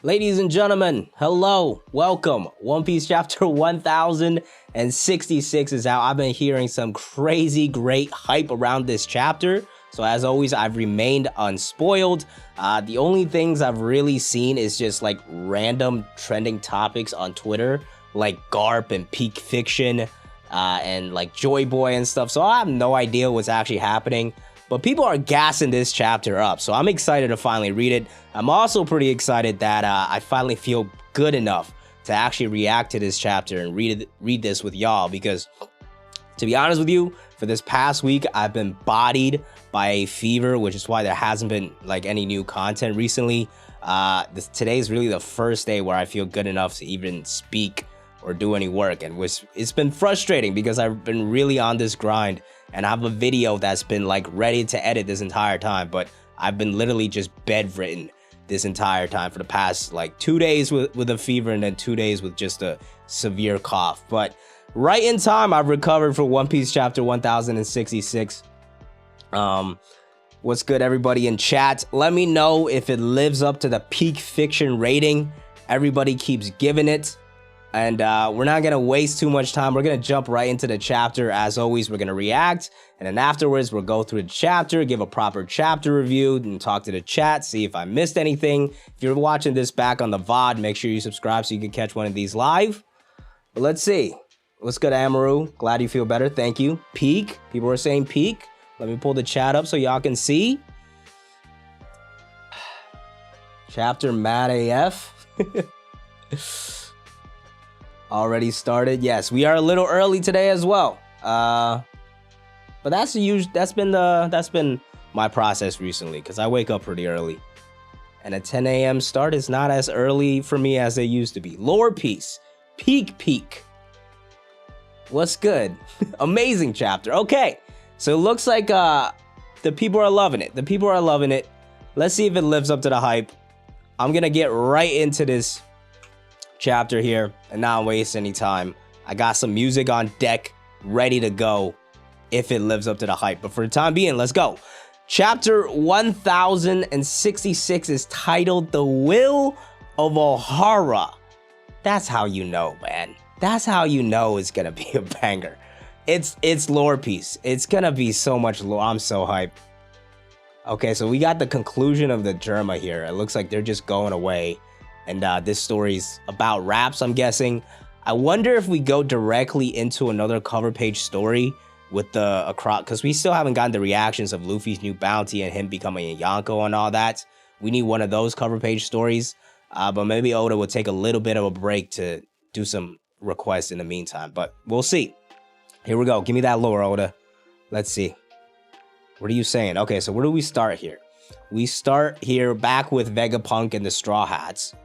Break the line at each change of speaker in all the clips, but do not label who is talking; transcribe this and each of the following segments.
Ladies and gentlemen, hello, welcome. One Piece chapter 1066 is out. I've been hearing some crazy great hype around this chapter. So as always, I've remained unspoiled. The only things I've really seen is just like random trending topics on Twitter, like Garp and Peak Fiction, and like Joy Boy and stuff. So I have no idea what's actually happening. But people are gassing this chapter up, so I'm excited to finally read it. I'm also pretty excited that I finally feel good enough to actually react to this chapter and read this with y'all, because to be honest with you, for this past week, I've been bodied by a fever, which is why there hasn't been like any new content recently. Today is really the first day where I feel good enough to even speak or do any work, and it's been frustrating because I've been really on this grind. And I have a video that's been like ready to edit this entire time, but I've been literally just bedridden this entire time for the past like 2 days with a fever and then 2 days with just a severe cough. But right in time, I've recovered for One Piece chapter 1066. What's good, everybody in chat? Let me know if it lives up to the Peak Fiction rating everybody keeps giving it. And we're not going to waste too much time. We're going to jump right into the chapter. As always, we're going to react. And then afterwards, we'll go through the chapter, give a proper chapter review, and talk to the chat, see if I missed anything. If you're watching this back on the VOD, make sure you subscribe so you can catch one of these live. But let's see. What's good, Amaru? Glad you feel better. Thank you. Peak. People are saying peak. Let me pull the chat up so y'all can see. Chapter Mad AF. Already started. Yes, we are a little early today as well. But that's been my process recently, because I wake up pretty early, and a 10 a.m. start is not as early for me as it used to be. Lore piece, peak. What's good? Amazing chapter. Okay, so it looks like the people are loving it. The people are loving it. Let's see if it lives up to the hype. I'm gonna get right into this chapter here and not waste any time. I got some music on deck ready to go if it lives up to the hype, but for the time being, let's go. Chapter 1066 is titled The Will of Ohara. That's how you know, man. That's how you know it's gonna be a banger. It's lore piece. It's gonna be so much lore. I'm so hyped. Okay, so we got the conclusion of the Germa here. It looks like they're just going away. And this story's about raps, I'm guessing. I wonder if we go directly into another cover page story with the across, because we still haven't gotten the reactions of Luffy's new bounty and him becoming a Yonko and all that. We need one of those cover page stories. But maybe Oda will take a little bit of a break to do some requests in the meantime. But we'll see. Here we go. Give me that lore, Oda. Let's see. What are you saying? Okay, so where do we start here? We start here back with Vegapunk and the Straw Hats.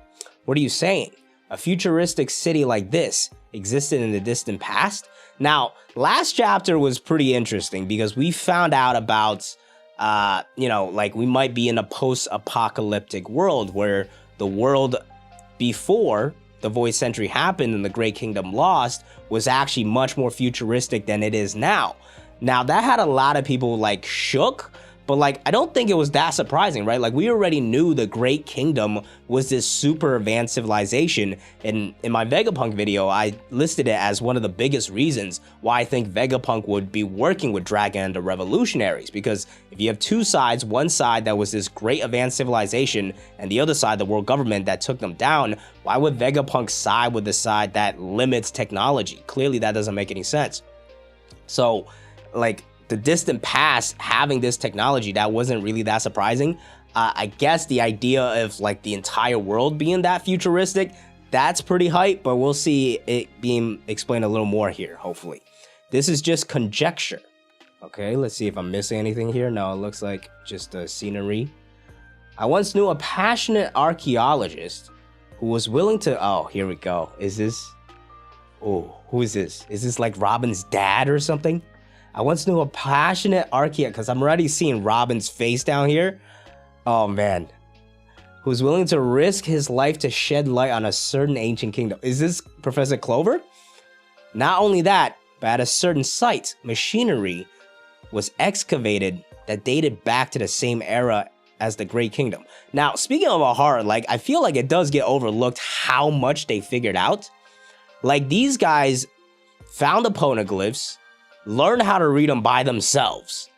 What are you saying? A futuristic city like this existed in the distant past? Now, last chapter was pretty interesting because we found out about, like we might be in a post-apocalyptic world where the world before the Void Century happened and the Great Kingdom lost was actually much more futuristic than it is now. Now, that had a lot of people like shook. But like, I don't think it was that surprising, right? Like, we already knew the Great Kingdom was this super advanced civilization. And in my Vegapunk video, I listed it as one of the biggest reasons why I think Vegapunk would be working with Dragon and the Revolutionaries. Because if you have two sides, one side that was this great advanced civilization, and the other side, the world government that took them down, why would Vegapunk side with the side that limits technology? Clearly, that doesn't make any sense. So, like, the distant past having this technology, that wasn't really that surprising. I guess the idea of like the entire world being that futuristic, that's pretty hype, but we'll see it being explained a little more here, hopefully. This is just conjecture. Okay, let's see if I'm missing anything here. No, it looks like just the scenery. I once knew a passionate archaeologist who was willing to... Oh, here we go. Is this... Oh, who is this? Is this like Robin's dad or something? I once knew a passionate archaeologist, because I'm already seeing Robin's face down here. Oh, man. Who's willing to risk his life to shed light on a certain ancient kingdom. Is this Professor Clover? Not only that, but at a certain site, machinery was excavated that dated back to the same era as the Great Kingdom. Now, speaking of Ohara, like, I feel like it does get overlooked how much they figured out. Like, these guys found the poneglyphs, learned how to read them by themselves,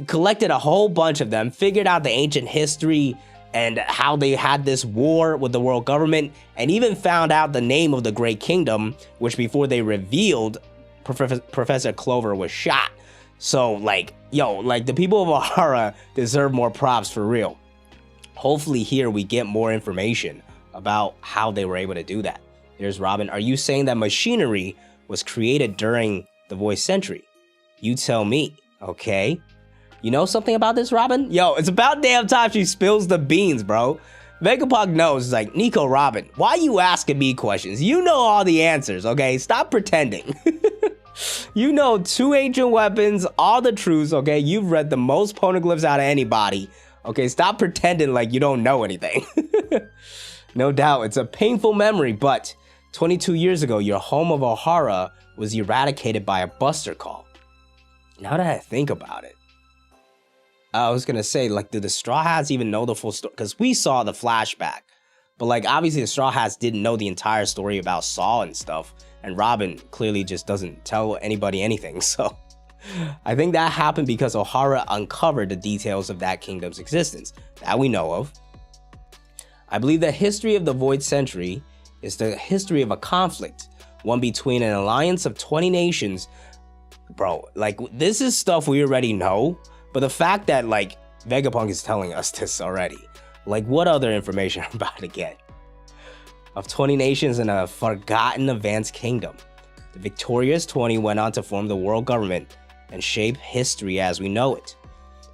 collected a whole bunch of them, figured out the ancient history and how they had this war with the world government, and even found out the name of the Great Kingdom, which before they revealed, Professor Clover was shot. So, like, yo, like, the people of Ohara deserve more props for real. Hopefully here we get more information about how they were able to do that. Here's Robin. Are you saying that machinery was created during the Void Century? You tell me, okay? You know something about this, Robin? Yo, it's about damn time she spills the beans, bro. Vegapunk knows. It's like, Nico, Robin, why you asking me questions? You know all the answers, okay? Stop pretending. You know 2 ancient weapons, all the truths, okay? You've read the most poneglyphs out of anybody. Okay, stop pretending like you don't know anything. No doubt, it's a painful memory, but 22 years ago, your home of Ohara was eradicated by a buster call. Now that I think about it, I was gonna say, like, do the Straw Hats even know the full story? Because we saw the flashback, but, like, obviously the Straw Hats didn't know the entire story about Saw and stuff, and Robin clearly just doesn't tell anybody anything, so I think that happened because Ohara uncovered the details of that kingdom's existence that we know of. I believe the history of the Void Century is the history of a conflict, one between an alliance of 20 nations. Bro, like, this is stuff we already know. But the fact that, like, Vegapunk is telling us this already, like, what other information I'm about to get? Of 20 nations in a forgotten advanced kingdom, the victorious 20 went on to form the world government and shape history as we know it,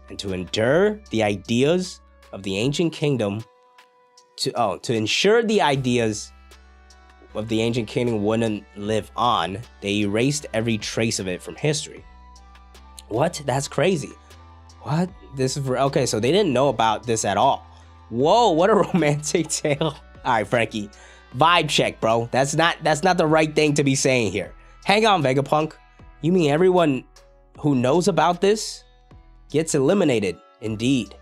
and to endure the ideas of the ancient kingdom, to ensure the ideas of the ancient kingdom wouldn't live on, they erased every trace of it from history. What? That's crazy. What? This is for, okay, so they didn't know about this at all. Whoa, what a romantic tale. All right, Frankie, vibe check, bro. That's not the right thing to be saying here. Hang on, Vegapunk. You mean everyone who knows about this gets eliminated? Indeed.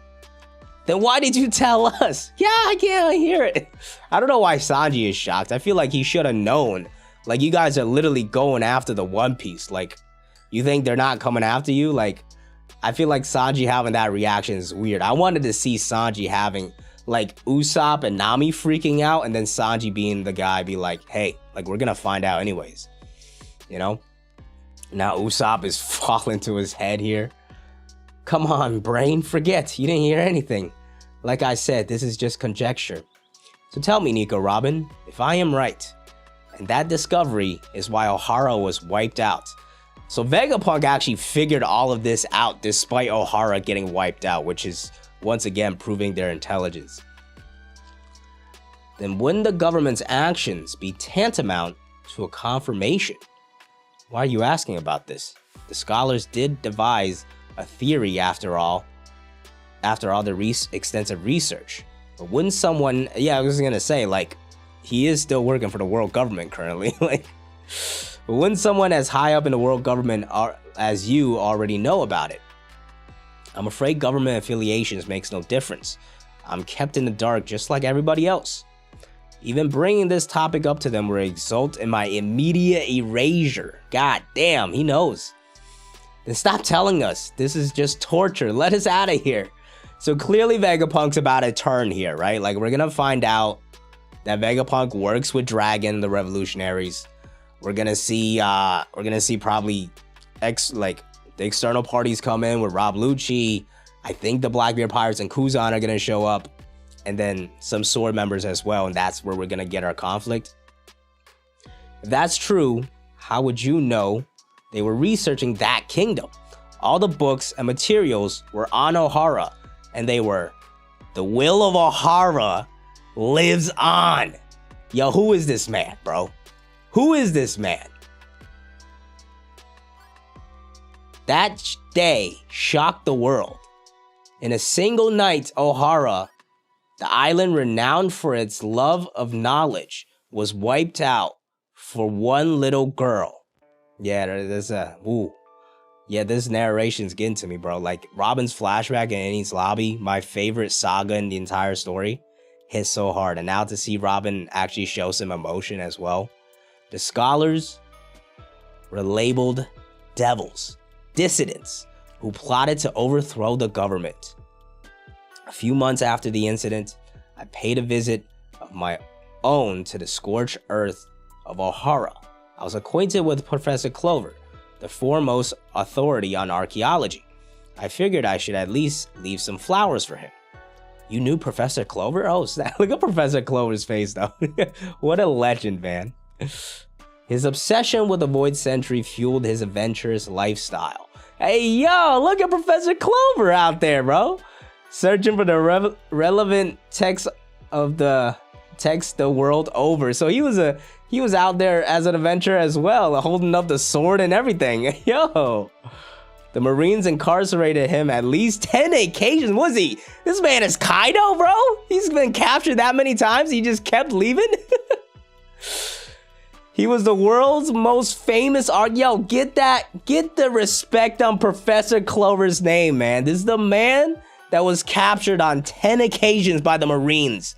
Then why did you tell us? Yeah, I can't hear it. I don't know why Sanji is shocked. I feel like he should have known. Like, you guys are literally going after the One Piece. Like, you think they're not coming after you? Like, I feel like Sanji having that reaction is weird. I wanted to see Sanji having, like, Usopp and Nami freaking out, and then Sanji being the guy, be like, hey, like, we're gonna find out anyways. You know? Now Usopp is falling to his head here. Come on, brain, forget. You didn't hear anything. Like I said, this is just conjecture. So tell me, Nico Robin, if I am right, and that discovery is why Ohara was wiped out. So Vegapunk actually figured all of this out despite Ohara getting wiped out, which is once again proving their intelligence. Then wouldn't the government's actions be tantamount to a confirmation? Why are you asking about this? The scholars did devise a theory after all the extensive research. But wouldn't someone, yeah, I was gonna say, like, he is still working for the world government currently, like, but wouldn't someone as high up in the world government as you already know about it? I'm afraid government affiliations makes no difference. I'm kept in the dark just like everybody else. Even bringing this topic up to them will result in my immediate erasure. God damn, he knows. Then stop telling us. This is just torture. Let us out of here. So clearly Vegapunk's about to turn here, right? Like, we're gonna find out that Vegapunk works with Dragon, the revolutionaries. We're gonna see probably the external parties come in with Rob Lucci. I think the Blackbeard Pirates and Kuzan are gonna show up, and then some Sword members as well, and that's where we're gonna get our conflict. If that's true, how would you know they were researching that kingdom? All the books and materials were on Ohara, and they were, the will of Ohara lives on. Yo, who is this man, bro? Who is this man? That day shocked the world. In a single night, Ohara, the island renowned for its love of knowledge, was wiped out for one little girl. Yeah, there's a, ooh. Yeah, this narration's getting to me, bro. Like, Robin's flashback in Annie's lobby, my favorite saga in the entire story, hits so hard. And now to see Robin actually show some emotion as well. The scholars were labeled devils, dissidents, who plotted to overthrow the government. A few months after the incident, I paid a visit of my own to the scorched earth of Ohara. I was acquainted with Professor Clover, the foremost authority on archaeology. I figured I should at least leave some flowers for him. You knew Professor Clover? Oh, snap. Look at Professor Clover's face, though. What a legend, man. His obsession with the Void Century fueled his adventurous lifestyle. Hey, yo, look at Professor Clover out there, bro. Searching for the relevant text of the world over. So he was out there as an adventurer as well, holding up the sword and everything. Yo. The Marines incarcerated him at least 10 occasions. Was he? This man is Kaido, bro? He's been captured that many times. He just kept leaving. He was the world's most famous Yo, get the respect on Professor Clover's name, man. This is the man that was captured on 10 occasions by the Marines.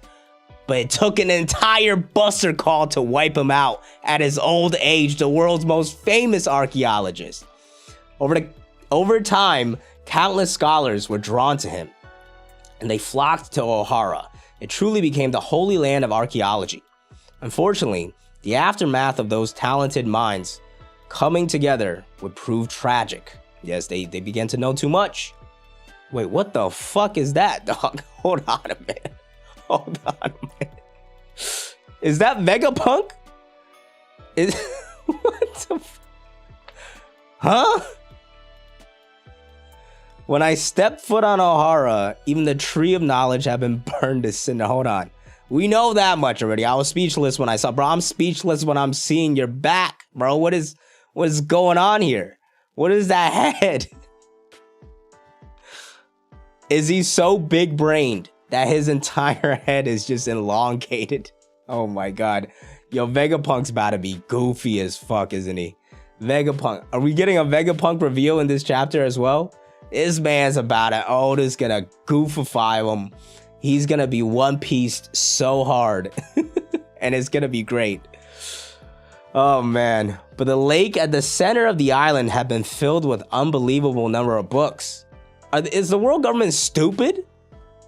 But it took an entire buster call to wipe him out at his old age, the world's most famous archaeologist. Over time, countless scholars were drawn to him, and they flocked to Ohara. It truly became the holy land of archaeology. Unfortunately, the aftermath of those talented minds coming together would prove tragic. Yes, they began to know too much. Wait, what the fuck is that, dog? Hold on a minute. Hold on a minute. Is that Vegapunk? What the Huh? When I stepped foot on Ohara, even the tree of knowledge had been burned to cinder. Hold on. We know that much already. I was speechless when I saw, bro. I'm speechless when I'm seeing your back, bro. What is going on here? What is that head? Is he so big-brained that his entire head is just elongated? Oh my god. Yo, Vegapunk's about to be goofy as fuck, isn't he? Vegapunk. Are we getting a Vegapunk reveal in this chapter as well? This man's about to, Oda's gonna goofify him. He's gonna be One Pieced so hard. And it's gonna be great. Oh man. But the lake at the center of the island had been filled with unbelievable number of books. Is the world government stupid?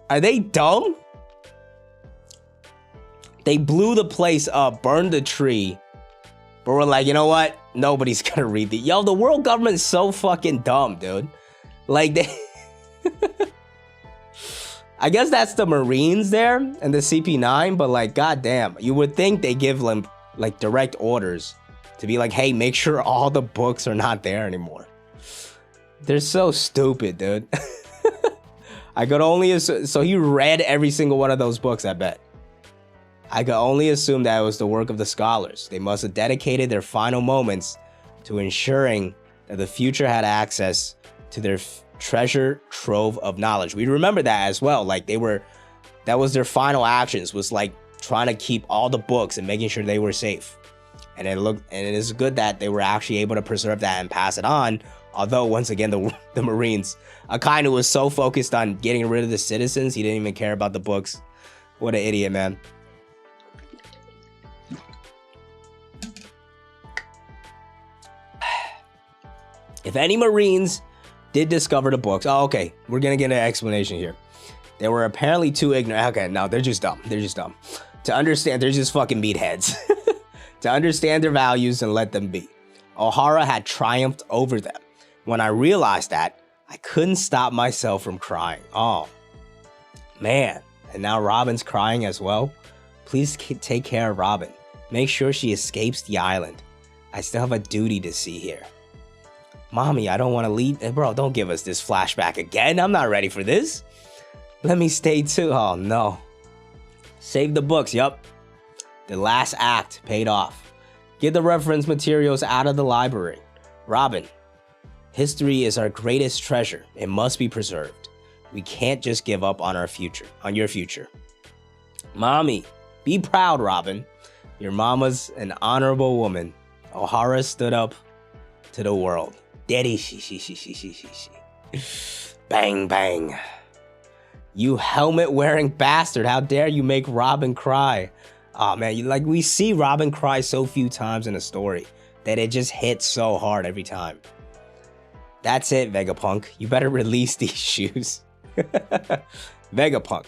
Are they dumb? They blew the place up, burned the tree. But we're like, you know what? Nobody's gonna read the. Yo, the world government's so fucking dumb, dude. Like, they. I guess that's the Marines there and the CP9, but like, goddamn, you would think they give them like direct orders to be like, hey, make sure all the books are not there anymore. They're so stupid, dude. I could only assume, so he read every single one of those books, I bet. I could only assume that it was the work of the scholars. They must have dedicated their final moments to ensuring that the future had access to their treasure trove of knowledge. We remember that as well. Like that was their final actions, was like trying to keep all the books and making sure they were safe. And it is good that they were actually able to preserve that and pass it on. Although, once again, the Marines, Akainu was so focused on getting rid of the citizens, he didn't even care about the books. What an idiot, man. If any Marines did discover the books, oh, okay, we're gonna get an explanation here. They were apparently too ignorant. Okay, no, they're just dumb. They're just dumb. To understand, they're just fucking meatheads. To understand their values and let them be. Ohara had triumphed over them. When I realized that, I couldn't stop myself from crying. Oh, man. And now Robin's crying as well. Please take care of Robin. Make sure she escapes the island. I still have a duty to see here. Mommy, I don't want to leave. Bro, don't give us this flashback again. I'm not ready for this. Let me stay too. Oh, no. Save the books. Yup. The last act paid off. Get the reference materials out of the library. Robin, history is our greatest treasure. It must be preserved. We can't just give up on your future. Mommy, be proud, Robin. Your mama's an honorable woman. Ohara stood up to the world. Daddy. Bang, bang. You helmet-wearing bastard. How dare you make Robin cry? Oh, man. Like, we see Robin cry so few times in a story that it just hits so hard every time. That's it, Vegapunk. You better release these shoes. Vegapunk.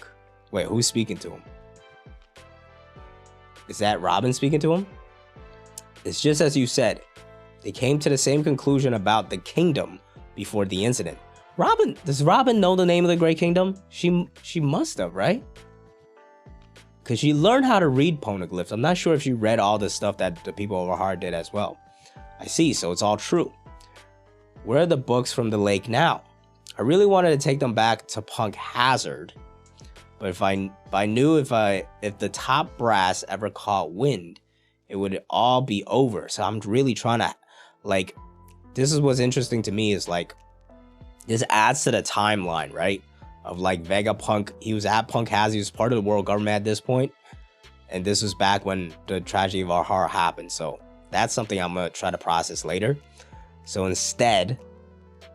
Wait, who's speaking to him? Is that Robin speaking to him? It's just as you said. They came to the same conclusion about the kingdom before the incident. Robin, does Robin know the name of the Great Kingdom? She must have, right? Because she learned how to read poneglyphs. I'm not sure if she read all the stuff that the people of Ohara did as well. I see, so it's all true. Where are the books from the lake now? I really wanted to take them back to Punk Hazard. But if I knew if the top brass ever caught wind, it would all be over. So I'm really trying to, like, this is what's interesting to me is, like, this adds to the timeline, right? Of, like, Vegapunk, he was at Punk Hazard, he was part of the world government at this point. And this was back when the tragedy of Ohara happened. So that's something I'm going to try to process later. So instead,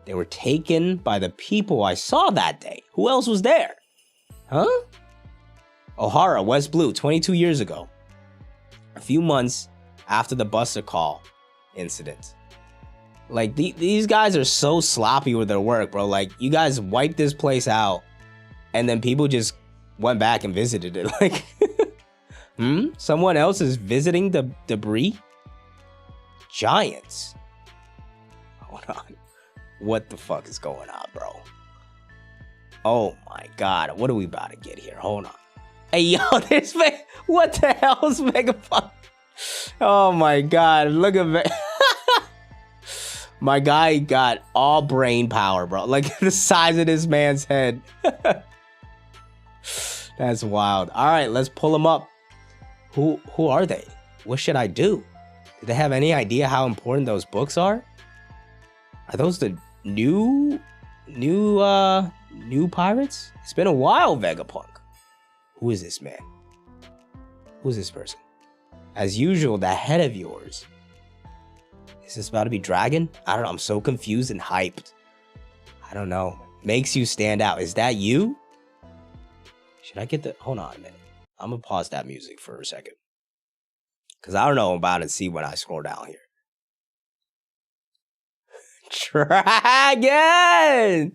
they were taken by the people I saw that day. Who else was there? Huh? Ohara, West Blue, 22 years ago. A few months after the Buster Call incident. Like, these guys are so sloppy with their work, bro. Like, you guys wiped this place out, and then people just went back and visited it. Like, someone else is visiting the debris? Giants. Hold on. What the fuck is going on, bro? Oh my god. What are we about to get here? Hold on. Hey, yo, this man. What the hell is Vegapunk? Oh my god. Look at me. My guy got all brain power, bro. Like the size of this man's head. That's wild. All right, let's pull him up. Who are they? What should I do? Do they have any idea how important those books are? Are those the new pirates? It's been a while, Vegapunk. Who is this man? Who is this person? As usual, that head of yours. Is this about to be Dragon? I don't know. I'm so confused and hyped. I don't know. Makes you stand out. Is that you? Should I get the... Hold on a minute. I'm going to pause that music for a second. Because I don't know about to see when I scroll down here. Dragon!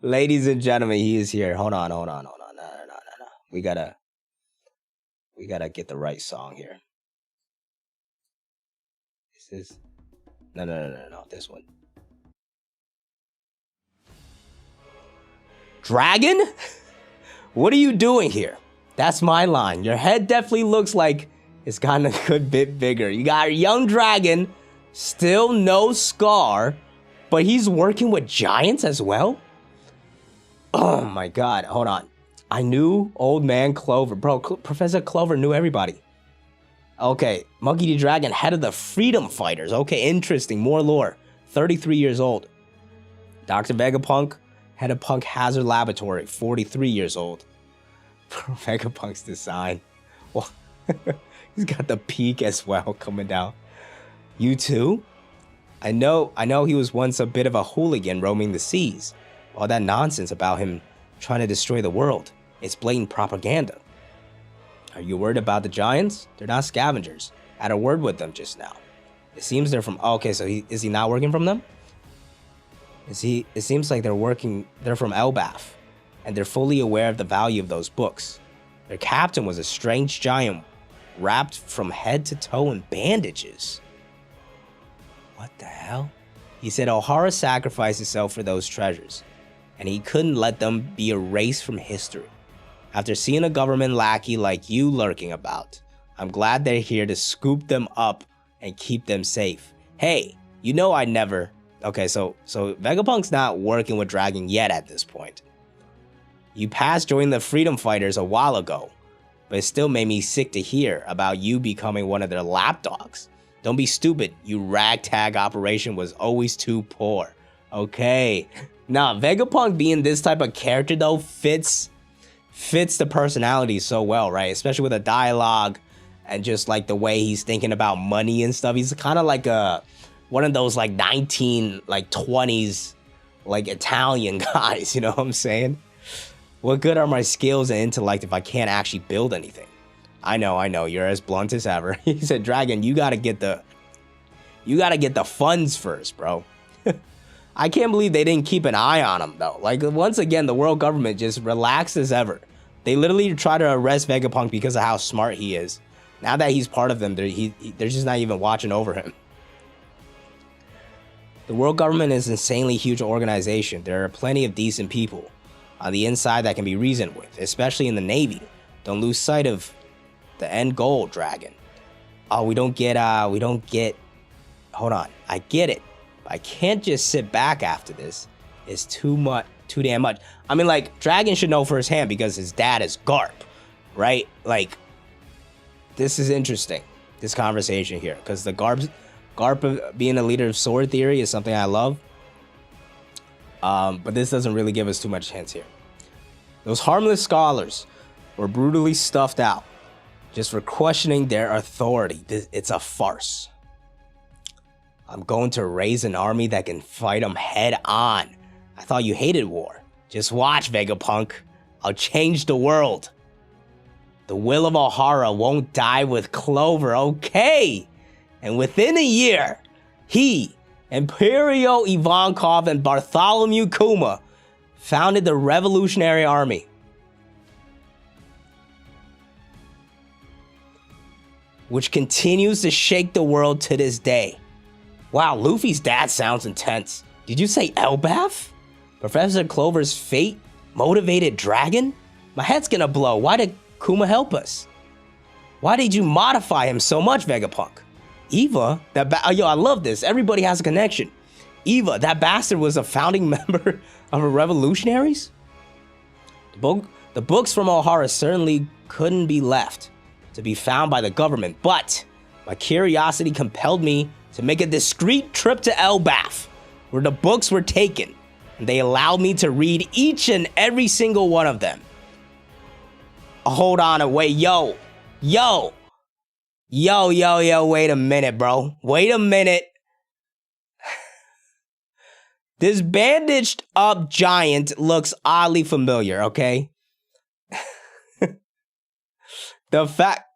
Ladies and gentlemen, he is here. Hold on. No. We gotta get the right song here. This is... No. This one. Dragon? What are you doing here? That's my line. Your head definitely looks like it's gotten a good bit bigger. You got a young dragon, still no scar, but he's working with giants as well? Oh my god, hold on. I knew Old Man Clover. Bro, Professor Clover knew everybody. Okay, Monkey D. Dragon, head of the Freedom Fighters. Okay, interesting. More lore. 33 years old. Dr. Vegapunk, head of Punk Hazard Laboratory. 43 years old. Vegapunk's design. Well, he's got the peak as well coming down. You too? I know he was once a bit of a hooligan roaming the seas. All that nonsense about him trying to destroy the world. It's blatant propaganda. Are you worried about the giants? They're not scavengers. I had a word with them just now. It seems they're from... Oh, okay, so is he not working from them? It seems like they're from Elbaf, and they're fully aware of the value of those books. Their captain was a strange giant wrapped from head to toe in bandages. What the hell? He said Ohara sacrificed himself for those treasures, and he couldn't let them be erased from history. After seeing a government lackey like you lurking about, I'm glad they're here to scoop them up and keep them safe. Hey, you know I never... Okay, so Vegapunk's not working with Dragon yet at this point. You passed joining the Freedom Fighters a while ago, but it still made me sick to hear about you becoming one of their lapdogs. Don't be stupid, you ragtag operation was always too poor. Okay. Nah, Vegapunk being this type of character though fits the personality so well, right? Especially with the dialogue and just like the way he's thinking about money and stuff. He's kind of like a one of those like 20s like Italian guys, you know what I'm saying? What good are my skills and intellect if I can't actually build anything? I know, you're as blunt as ever. He said, Dragon, you gotta get the funds first, bro. I can't believe they didn't keep an eye on him, though. Like, once again, the world government just relaxed as ever. They literally try to arrest Vegapunk because of how smart he is. Now that he's part of them, they're just not even watching over him. The world government is an insanely huge organization. There are plenty of decent people on the inside that can be reasoned with, especially in the Navy. Don't lose sight of the end goal, Dragon. Oh, we don't get, hold on, I get it. I can't just sit back after this. It's too damn much. I mean, like, Dragon should know firsthand because his dad is Garp, right? Like, this is interesting, this conversation here, because the Garp being a leader of sword theory is something I love. But this doesn't really give us too much hints here. Those harmless scholars were brutally stuffed out just for questioning their authority. It's a farce. I'm going to raise an army that can fight them head on. I thought you hated war. Just watch, Vegapunk. I'll change the world. The will of Ohara won't die with Clover, okay? And within a year, he, Imperio Ivankov, and Bartholomew Kuma founded the Revolutionary Army. Which continues to shake the world to this day. Wow, Luffy's dad sounds intense. Did you say Elbaf? Professor Clover's fate motivated Dragon? My head's gonna blow. Why did Kuma help us? Why did you modify him so much, Vegapunk? Eva? Yo, I love this. Everybody has a connection. Eva, that bastard was a founding member of the revolutionaries? The books from Ohara certainly couldn't be left to be found by the government, but my curiosity compelled me to make a discreet trip to Elbaf, where the books were taken, and they allowed me to read each and every single one of them. Hold on, wait, yo, wait a minute, bro. Wait a minute. This bandaged up giant looks oddly familiar, okay?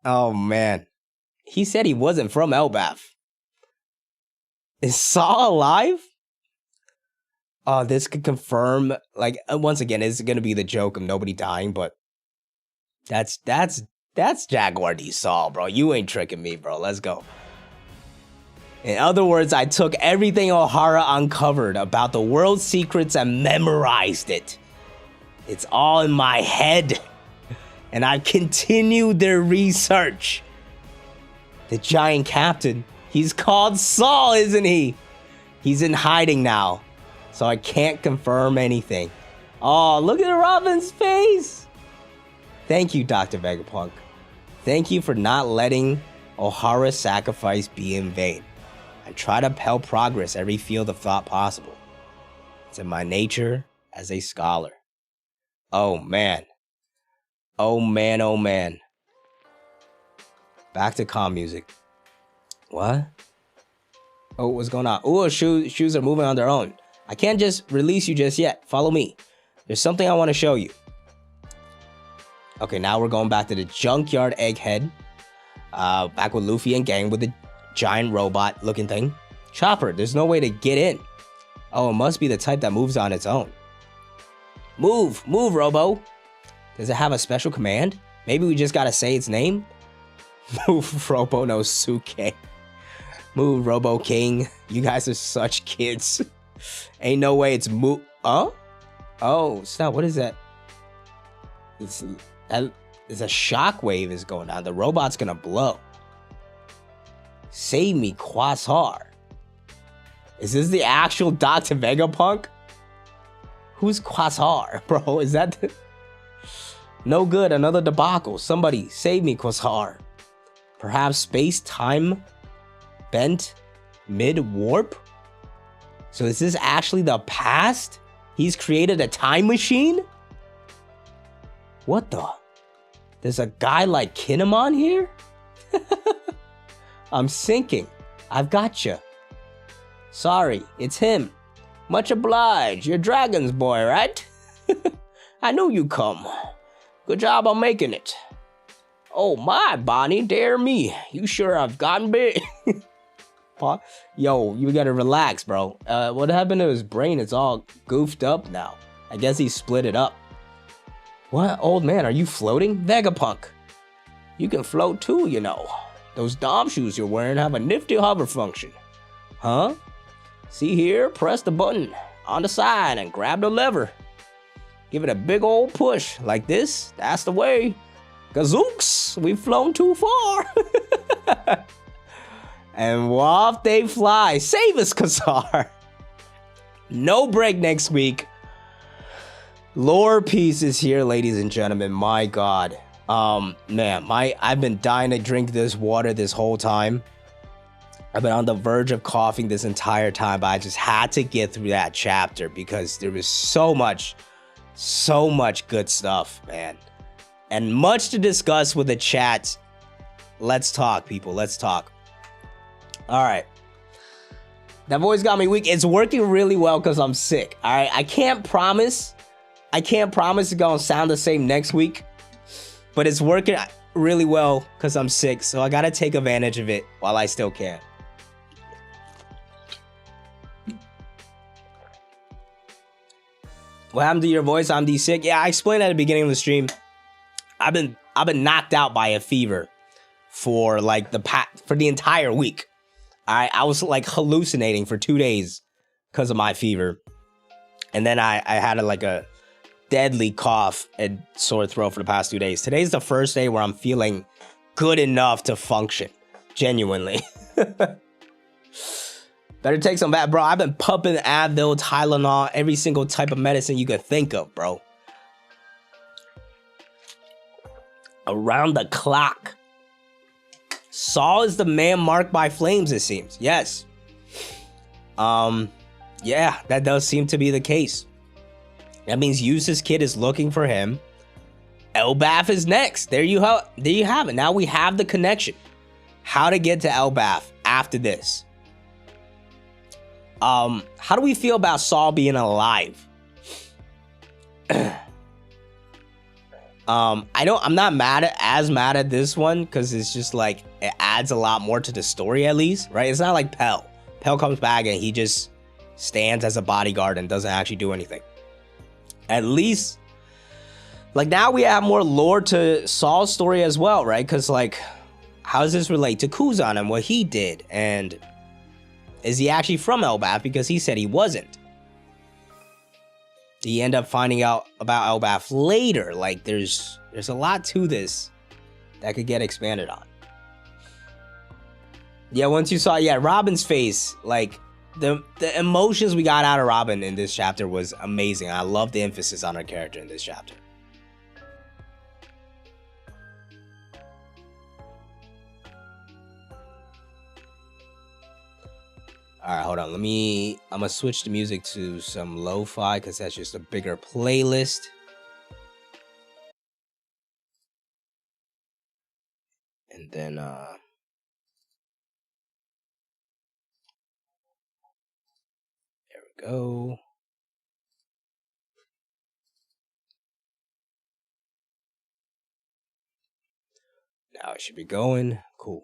Oh man. He said he wasn't from Elbaf. Is Saw alive? Oh, this could confirm, like, once again, it's gonna be the joke of nobody dying, but that's Jaguar D Saw, bro. You ain't tricking me, bro. Let's go. In other words, I took everything Ohara uncovered about the world's secrets and memorized it. It's all in my head. And I've continued their research. The giant captain, he's called Saul, isn't he? He's in hiding now, so I can't confirm anything. Oh, look at Robin's face. Thank you, Dr. Vegapunk. Thank you for not letting Ohara's sacrifice be in vain. I try to help progress every field of thought possible. It's in my nature as a scholar. Oh man. Oh man, oh man. Back to calm music. What? Oh, what's going on? Oh, shoes are moving on their own. I can't just release you just yet. Follow me. There's something I want to show you. Okay, now we're going back to the junkyard egghead. Back with Luffy and gang with the giant robot looking thing. Chopper, there's no way to get in. Oh, it must be the type that moves on its own. Move, Robo. Does it have a special command? Maybe we just gotta say its name? Move, Robo no Suke. Move, Robo King. You guys are such kids. Ain't no way it's move. Oh? Oh, stop. What is that? It's a shockwave is going on. The robot's gonna blow. Save me, Quasar. Is this the actual Dr. Vegapunk? Who's Quasar, bro? Is that the... No good, another debacle. Somebody save me, Quasar. Perhaps space-time bent mid-warp? So is this actually the past? He's created a time machine? What the? There's a guy like Kinemon here? I'm sinking. I've got you. Sorry, it's him. Much obliged. You're Dragon's boy, right? I knew you'd come. Good job on making it. Oh my, Bonnie, dare me. You sure I've gotten big? Yo, you gotta relax, bro. What happened to his brain? It's all goofed up now. I guess he split it up. What? Old man, are you floating? Vegapunk. You can float too, you know. Those Dom shoes you're wearing have a nifty hover function. Huh? See here, press the button on the side and grab the lever. Give it a big old push like this. That's the way. Gazooks, we've flown too far. And off they fly. Save us, Kazar. No break next week. Lore piece is here, ladies and gentlemen. My God. Man, I've been dying to drink this water this whole time. I've been on the verge of coughing this entire time, but I just had to get through that chapter because there was so much good stuff, man. And much to discuss with the chat. Let's talk, people. Let's talk. All right. That voice got me weak. It's working really well because I'm sick. All right. I can't promise it's going to sound the same next week. But it's working really well because I'm sick. So I got to take advantage of it while I still can. What happened to your voice? I'm sick. Yeah, I explained at the beginning of the stream. I've been knocked out by a fever for like the entire week. I was like hallucinating for 2 days because of my fever. And then I had a deadly cough and sore throat for the past 2 days. Today's the first day where I'm feeling good enough to function. Genuinely. Better take some back, bro. I've been pumping Advil, Tylenol, every single type of medicine you could think of, bro. Around the clock. Saul is the man marked by flames, it seems. Yes. Yeah, that does seem to be the case. That means Eustace Kid is looking for him. Elbaf is next. There you have it. Now we have the connection. How to get to Elbaf after this. How do we feel about Saul being alive? I'm not as mad at this one because it's just like it adds a lot more to the story, at least, right? It's not like Pell. Pell comes back and he just stands as a bodyguard and doesn't actually do anything. At least, like, now we have more lore to Saul's story as well, right? Because, like, how does this relate to Kuzan and what he did? And is he actually from Elbaf? Because he said he wasn't. He end up finding out about Elbaf later. Like, there's a lot to this that could get expanded on. Yeah, once you saw, Robin's face, like, the emotions we got out of Robin in this chapter was amazing. I love the emphasis on her character in this chapter. All right, hold on. I'm gonna switch the music to some lo-fi because that's just a bigger playlist. And then, there we go. Now it should be going. Cool.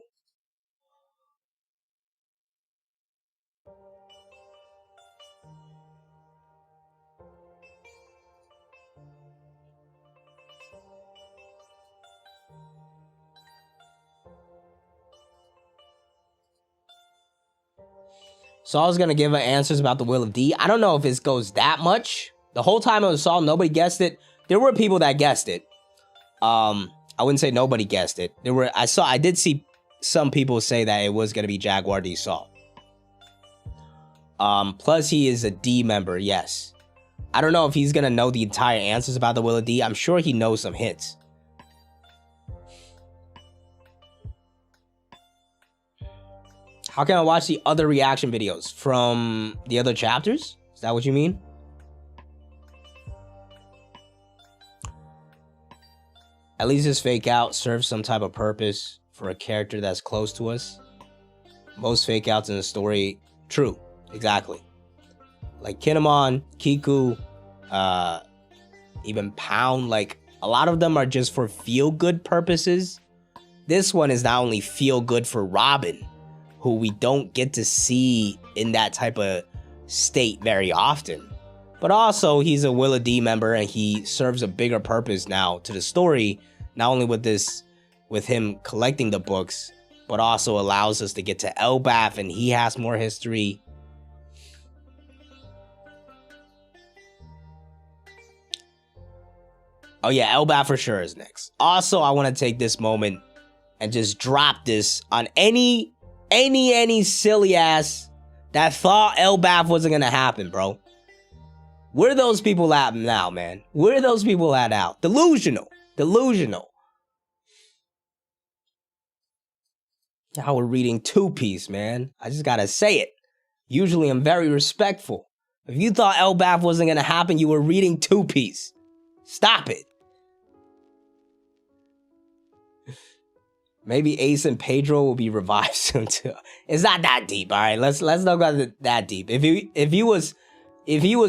Saul's gonna give her answers about the Will of D. I don't know if it goes that much. The whole time it was Saul, nobody guessed it. There were people that guessed it. I wouldn't say nobody guessed it. I did see some people say that it was gonna be Jaguar D Saul. Plus he is a D member, yes. I don't know if he's gonna know the entire answers about the Will of D. I'm sure he knows some hints. How can I watch the other reaction videos from the other chapters? Is that what you mean? At least this fake out serves some type of purpose for a character that's close to us. Most fake outs in the story, true. Exactly. Like Kinemon, Kiku, even Pound, like a lot of them are just for feel-good purposes. This one is not only feel-good for Robin, who we don't get to see in that type of state very often, but also he's a Willa D member and he serves a bigger purpose now to the story, not only with him collecting the books, but also allows us to get to Elbaf and he has more history. Oh yeah, Elbaf for sure is next. Also, I want to take this moment and just drop this on any silly ass that thought Elbaf wasn't gonna happen, bro. Where are those people at now, man? Where are those people at now? Delusional. Now we're reading Two Piece, man. I just gotta say it. Usually I'm very respectful. If you thought Elbaf wasn't gonna happen, you were reading Two Piece. Stop it. Maybe Ace and Pedro will be revived soon too. It's not that deep, all right. Let's not go that deep. If he was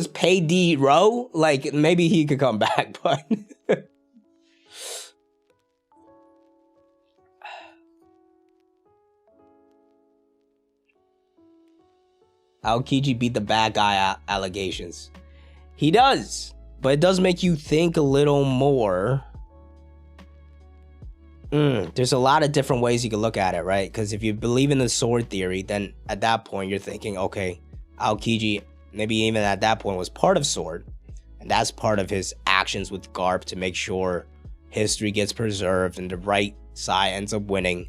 Payday Row, like maybe he could come back, but Aokiji beat the bad guy allegations. He does, but it does make you think a little more. There's a lot of different ways you can look at it, right? Because if you believe in the sword theory, then at that point you're thinking, okay, Aokiji maybe even at that point was part of Sword, and that's part of his actions with Garp to make sure history gets preserved and the right side ends up winning,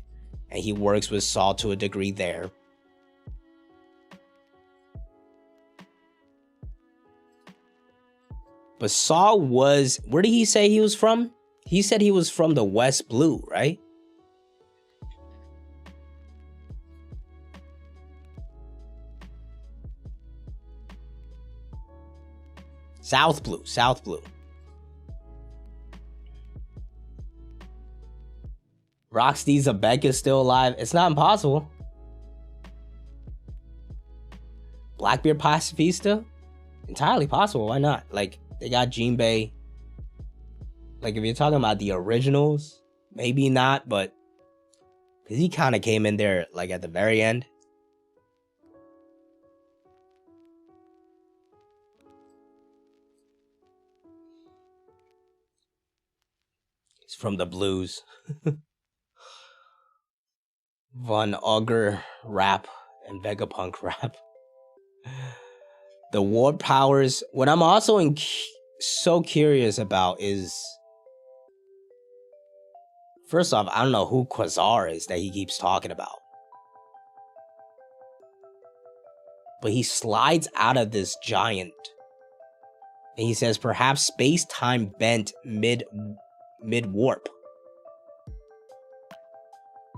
and he works with Saul to a degree there. But Saul was, where did he say he was from? He said he was from the West Blue, right? South Blue. Rocksteady Zabek is still alive. It's not impossible. Blackbeard Pacifista? Entirely possible. Why not? Like, they got Jinbei. Like, if you're talking about the originals, maybe not, but because he kind of came in there, like, at the very end. He's from the blues. Von Auger rap and Vegapunk rap. The warp powers. What I'm also so curious about is, first off, I don't know who Quasar is that he keeps talking about. But he slides out of this giant. And he says, perhaps space-time bent mid-warp.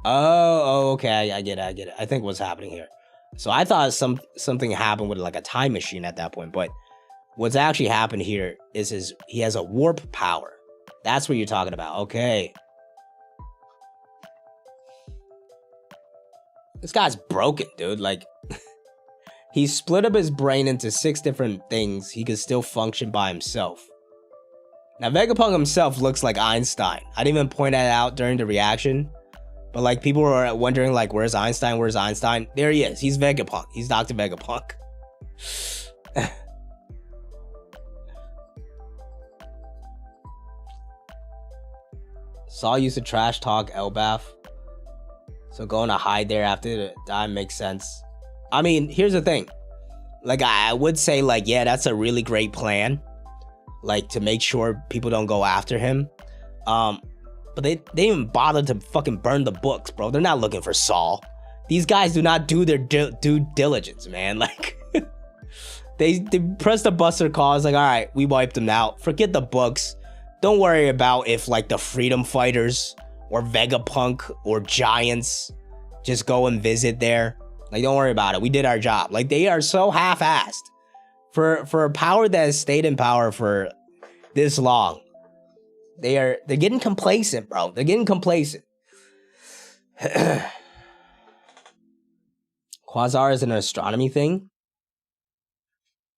Oh, okay, I get it. I think what's happening here. So I thought something happened with like a time machine at that point. But what's actually happened here is he has a warp power. That's what you're talking about. Okay. This guy's broken, dude. Like, he split up his brain into 6 different things. He could still function by himself. Now, Vegapunk himself looks like Einstein. I didn't even point that out during the reaction. But, like, people were wondering, like, where's Einstein? Where's Einstein? There he is. He's Vegapunk. He's Dr. Vegapunk. Saul used to trash talk Elbaf. So going to hide there after the die makes sense. I mean, here's the thing. Like, I would say, like, yeah, that's a really great plan. Like, to make sure people don't go after him. But they didn't even bother to fucking burn the books, bro. They're not looking for Saul. These guys do not do their due diligence, man. Like, they press the buster call. It's like, all right, we wiped them out. Forget the books. Don't worry about if, like, the Freedom Fighters or Vegapunk or Giants just go and visit there. Like, don't worry about it. We did our job. Like, they are so half-assed. For a power that has stayed in power for this long. They're getting complacent, bro. They're getting complacent. Quasar is an astronomy thing.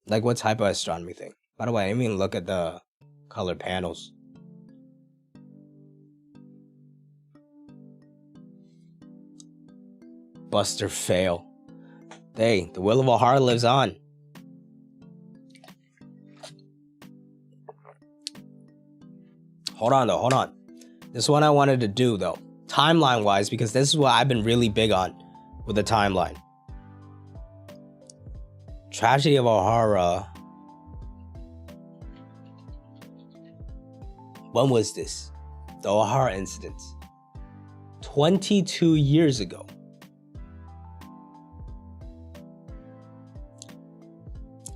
Like, what type of astronomy thing? By the way, I didn't even look at the color panels. Buster fail. Hey, the will of Ohara lives on. Hold on, though. Hold on. This one I wanted to do, though. Timeline-wise, because this is what I've been really big on with the timeline. Tragedy of Ohara. When was this? The Ohara incident. 22 years ago.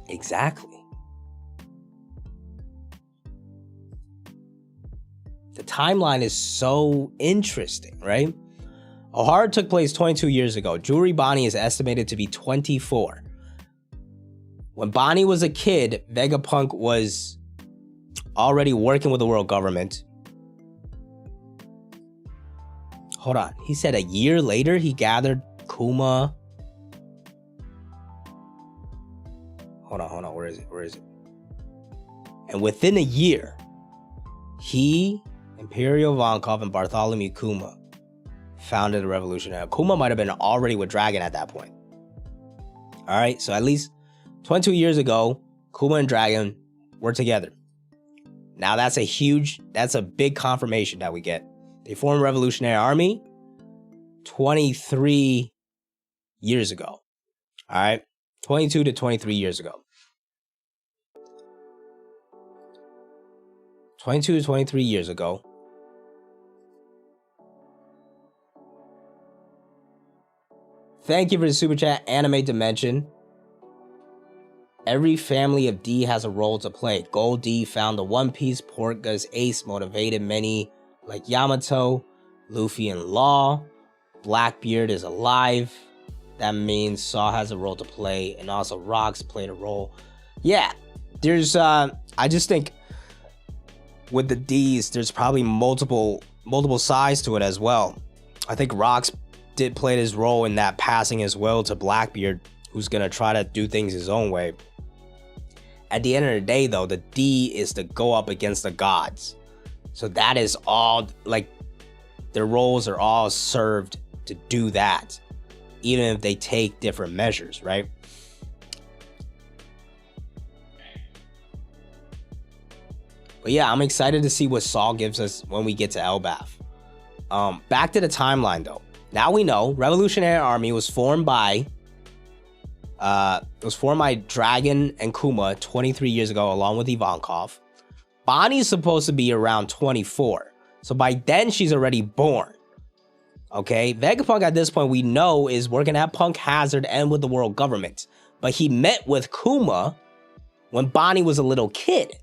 Exactly. The timeline is so interesting, right? Ohara took place 22 years ago. Jewelry Bonnie is estimated to be 24. When Bonnie was a kid, Vegapunk was already working with the world government. Hold on. He said a year later he gathered Kuma. Hold on. Where is it? And within a year, he, Imperial Ivankov, and Bartholomew Kuma founded the revolution. Now, Kuma might have been already with Dragon at that point. All right, so at least 22 years ago, Kuma and Dragon were together. Now that's a big confirmation that we get. They formed a revolutionary army 23 years ago. All right, 22 to 23 years ago. 22 to 23 years ago. Thank you for the super chat, Anime Dimension. Every family of D has a role to play. Gold D found the One Piece. Portga's ace motivated many like Yamato. Luffy and Law. Blackbeard is alive. That means Saw has a role to play. And also Rocks played a role. Yeah, there's, I just think with the D's, there's probably multiple sides to it as well. I think Rocks did play his role in that passing as well to Blackbeard, who's going to try to do things his own way. At the end of the day, though, the D is to go up against the gods. So that is all, like, their roles are all served to do that, even if they take different measures, right? But yeah, I'm excited to see what Saul gives us when we get to Elbaf. Back to the timeline, though. Now we know Revolutionary Army was formed by Dragon and Kuma 23 years ago, along with Ivankov. Bonnie's supposed to be around 24, so by then she's already born. Okay, Vegapunk at this point we know is working at Punk Hazard and with the world government, but he met with Kuma when Bonnie was a little kid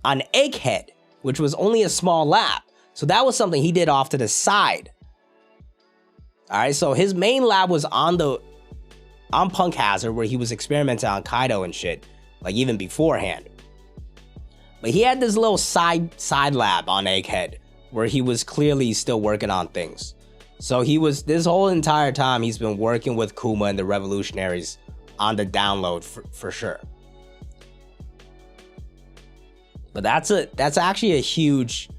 on Egghead, which was only a small lab. So that was something he did off to the side. All right, so his main lab was on Punk Hazard, where he was experimenting on Kaido and shit, like even beforehand. But he had this little side lab on Egghead, where he was clearly still working on things. So he was, this whole entire time, he's been working with Kuma and the Revolutionaries on the download for sure. But that's actually a huge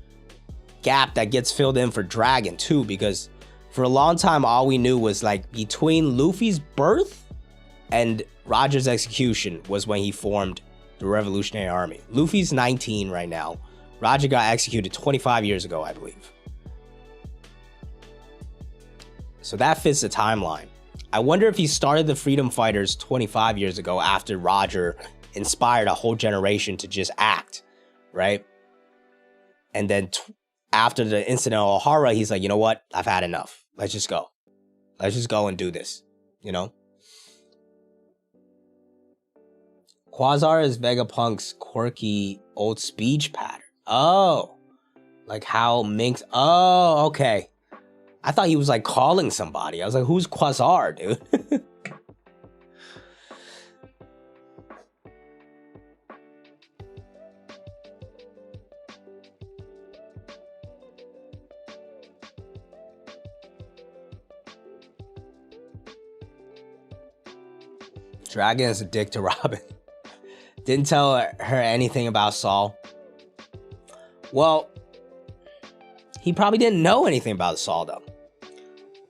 gap that gets filled in for Dragon too, because for a long time, all we knew was like between Luffy's birth and Roger's execution was when he formed the Revolutionary Army. Luffy's 19 right now. Roger got executed 25 years ago, I believe. So that fits the timeline. I wonder if he started the Freedom Fighters 25 years ago after Roger inspired a whole generation to just act, right? And then after the incident of Ohara, he's like, you know what? I've had enough. Let's just go. Let's just go and do this, you know? Quasar is Vegapunk's quirky old speech pattern. Oh, like how Minx. Oh, okay. I thought he was like calling somebody. I was like, who's Quasar, dude? Dragon is a dick to Robin. Didn't tell her anything about Saul. Well, he probably didn't know anything about Saul though.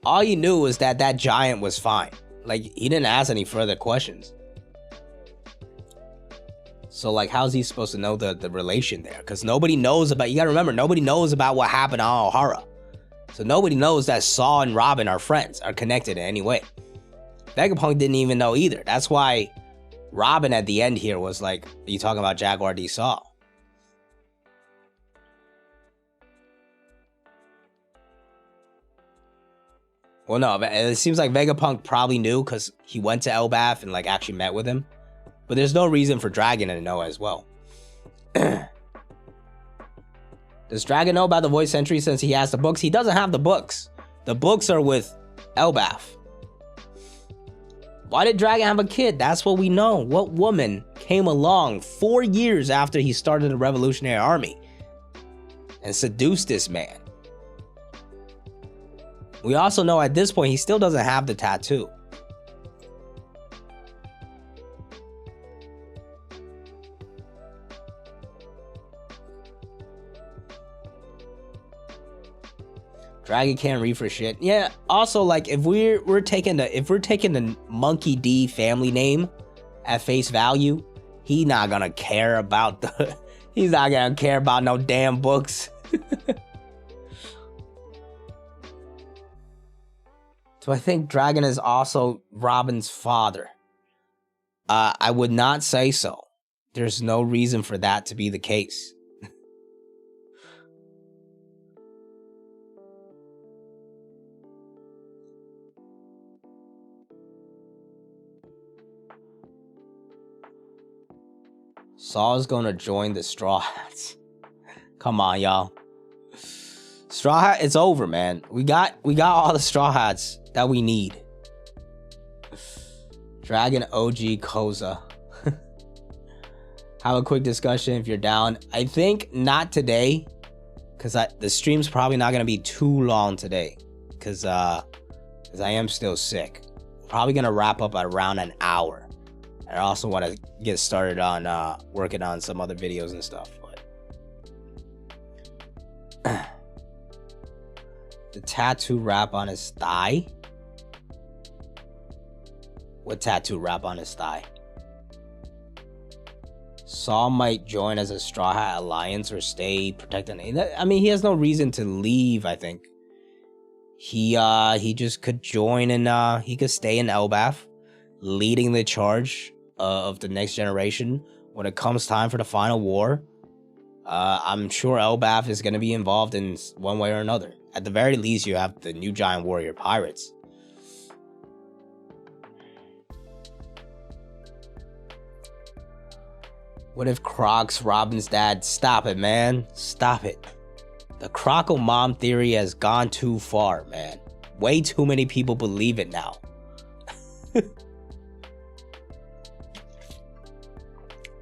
All he knew was that that giant was fine. Like, he didn't ask any further questions. So, like, how's he supposed to know the relation there? Because nobody knows about, you gotta remember, nobody knows about what happened on Ohara. So nobody knows that Saul and Robin are friends, are connected in any way. Vegapunk didn't even know either. That's why Robin at the end here was like, are you talking about Jaguar D. Saul? Well, no, it seems like Vegapunk probably knew because he went to Elbaf and like actually met with him. But there's no reason for Dragon to know as well. Does Dragon know about the voice entry since he has the books? He doesn't have the books. The books are with Elbaf. Why did Dragon have a kid? That's what we know. What woman came along 4 years after he started the Revolutionary Army and seduced this man? We also know at this point he still doesn't have the tattoo. Dragon can't read for shit. Yeah. Also, like, if we're taking the Monkey D family name at face value, he's not gonna care about no damn books. So I think Dragon is also Robin's father. I would not say so. There's no reason for that to be the case. Saul's gonna join the Straw Hats. Come on, y'all. Straw Hat, it's over, man. We got all the Straw Hats that we need. Dragon OG Koza. Have a quick discussion if you're down. I think not today, because the stream's probably not gonna be too long today, because I am still sick. Probably gonna wrap up at around an hour. I also want to get started on working on some other videos and stuff. But the tattoo wrap on his thigh? What tattoo wrap on his thigh? Saul might join as a Straw Hat Alliance or stay protecting. I mean, he has no reason to leave, I think. He just could join and he could stay in Elbaf, leading the charge of the next generation when it comes time for the final war. I'm sure Elbaf is going to be involved in one way or another. At the very least, you have the new giant warrior pirates. What if Croc's Robin's dad? Stop it, man. Stop it. The Croco mom theory has gone too far, man. Way too many people believe it now.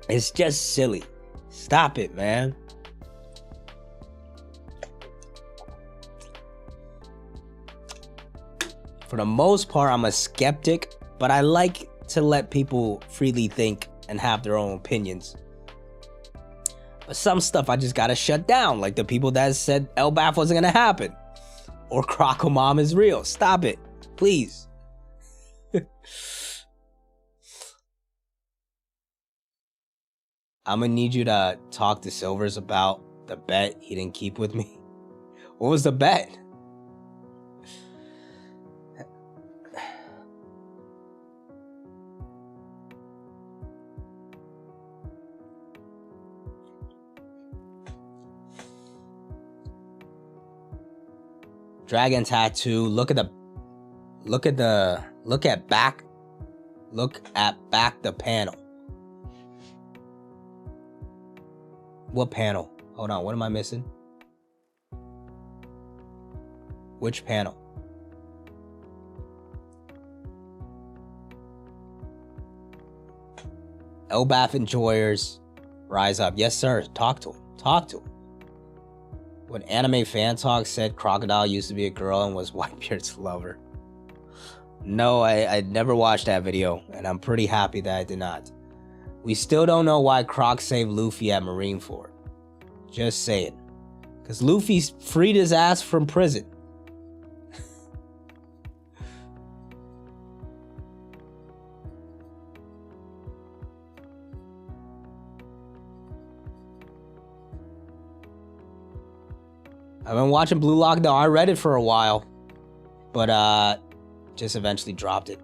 It's just silly. Stop it, man. For the most part, I'm a skeptic, but I like to let people freely think and have their own opinions. But some stuff I just gotta shut down, like the people that said Elbaf wasn't gonna happen, or Croco Mom is real. Stop it, please. I'm gonna need you to talk to Silvers about the bet he didn't keep with me. What was the bet? Dragon tattoo. Look at back the panel. What panel? Hold on, what am I missing? Which panel? Elbaf enjoyers, rise up. Yes, sir. Talk to him. Talk to him. When Anime Fan Talk said Crocodile used to be a girl and was Whitebeard's lover. No, I never watched that video, and I'm pretty happy that I did not. We still don't know why Croc saved Luffy at Marineford. Just saying. Because Luffy's freed his ass from prison. I've been watching Blue Lock though. I read it for a while. But just eventually dropped it.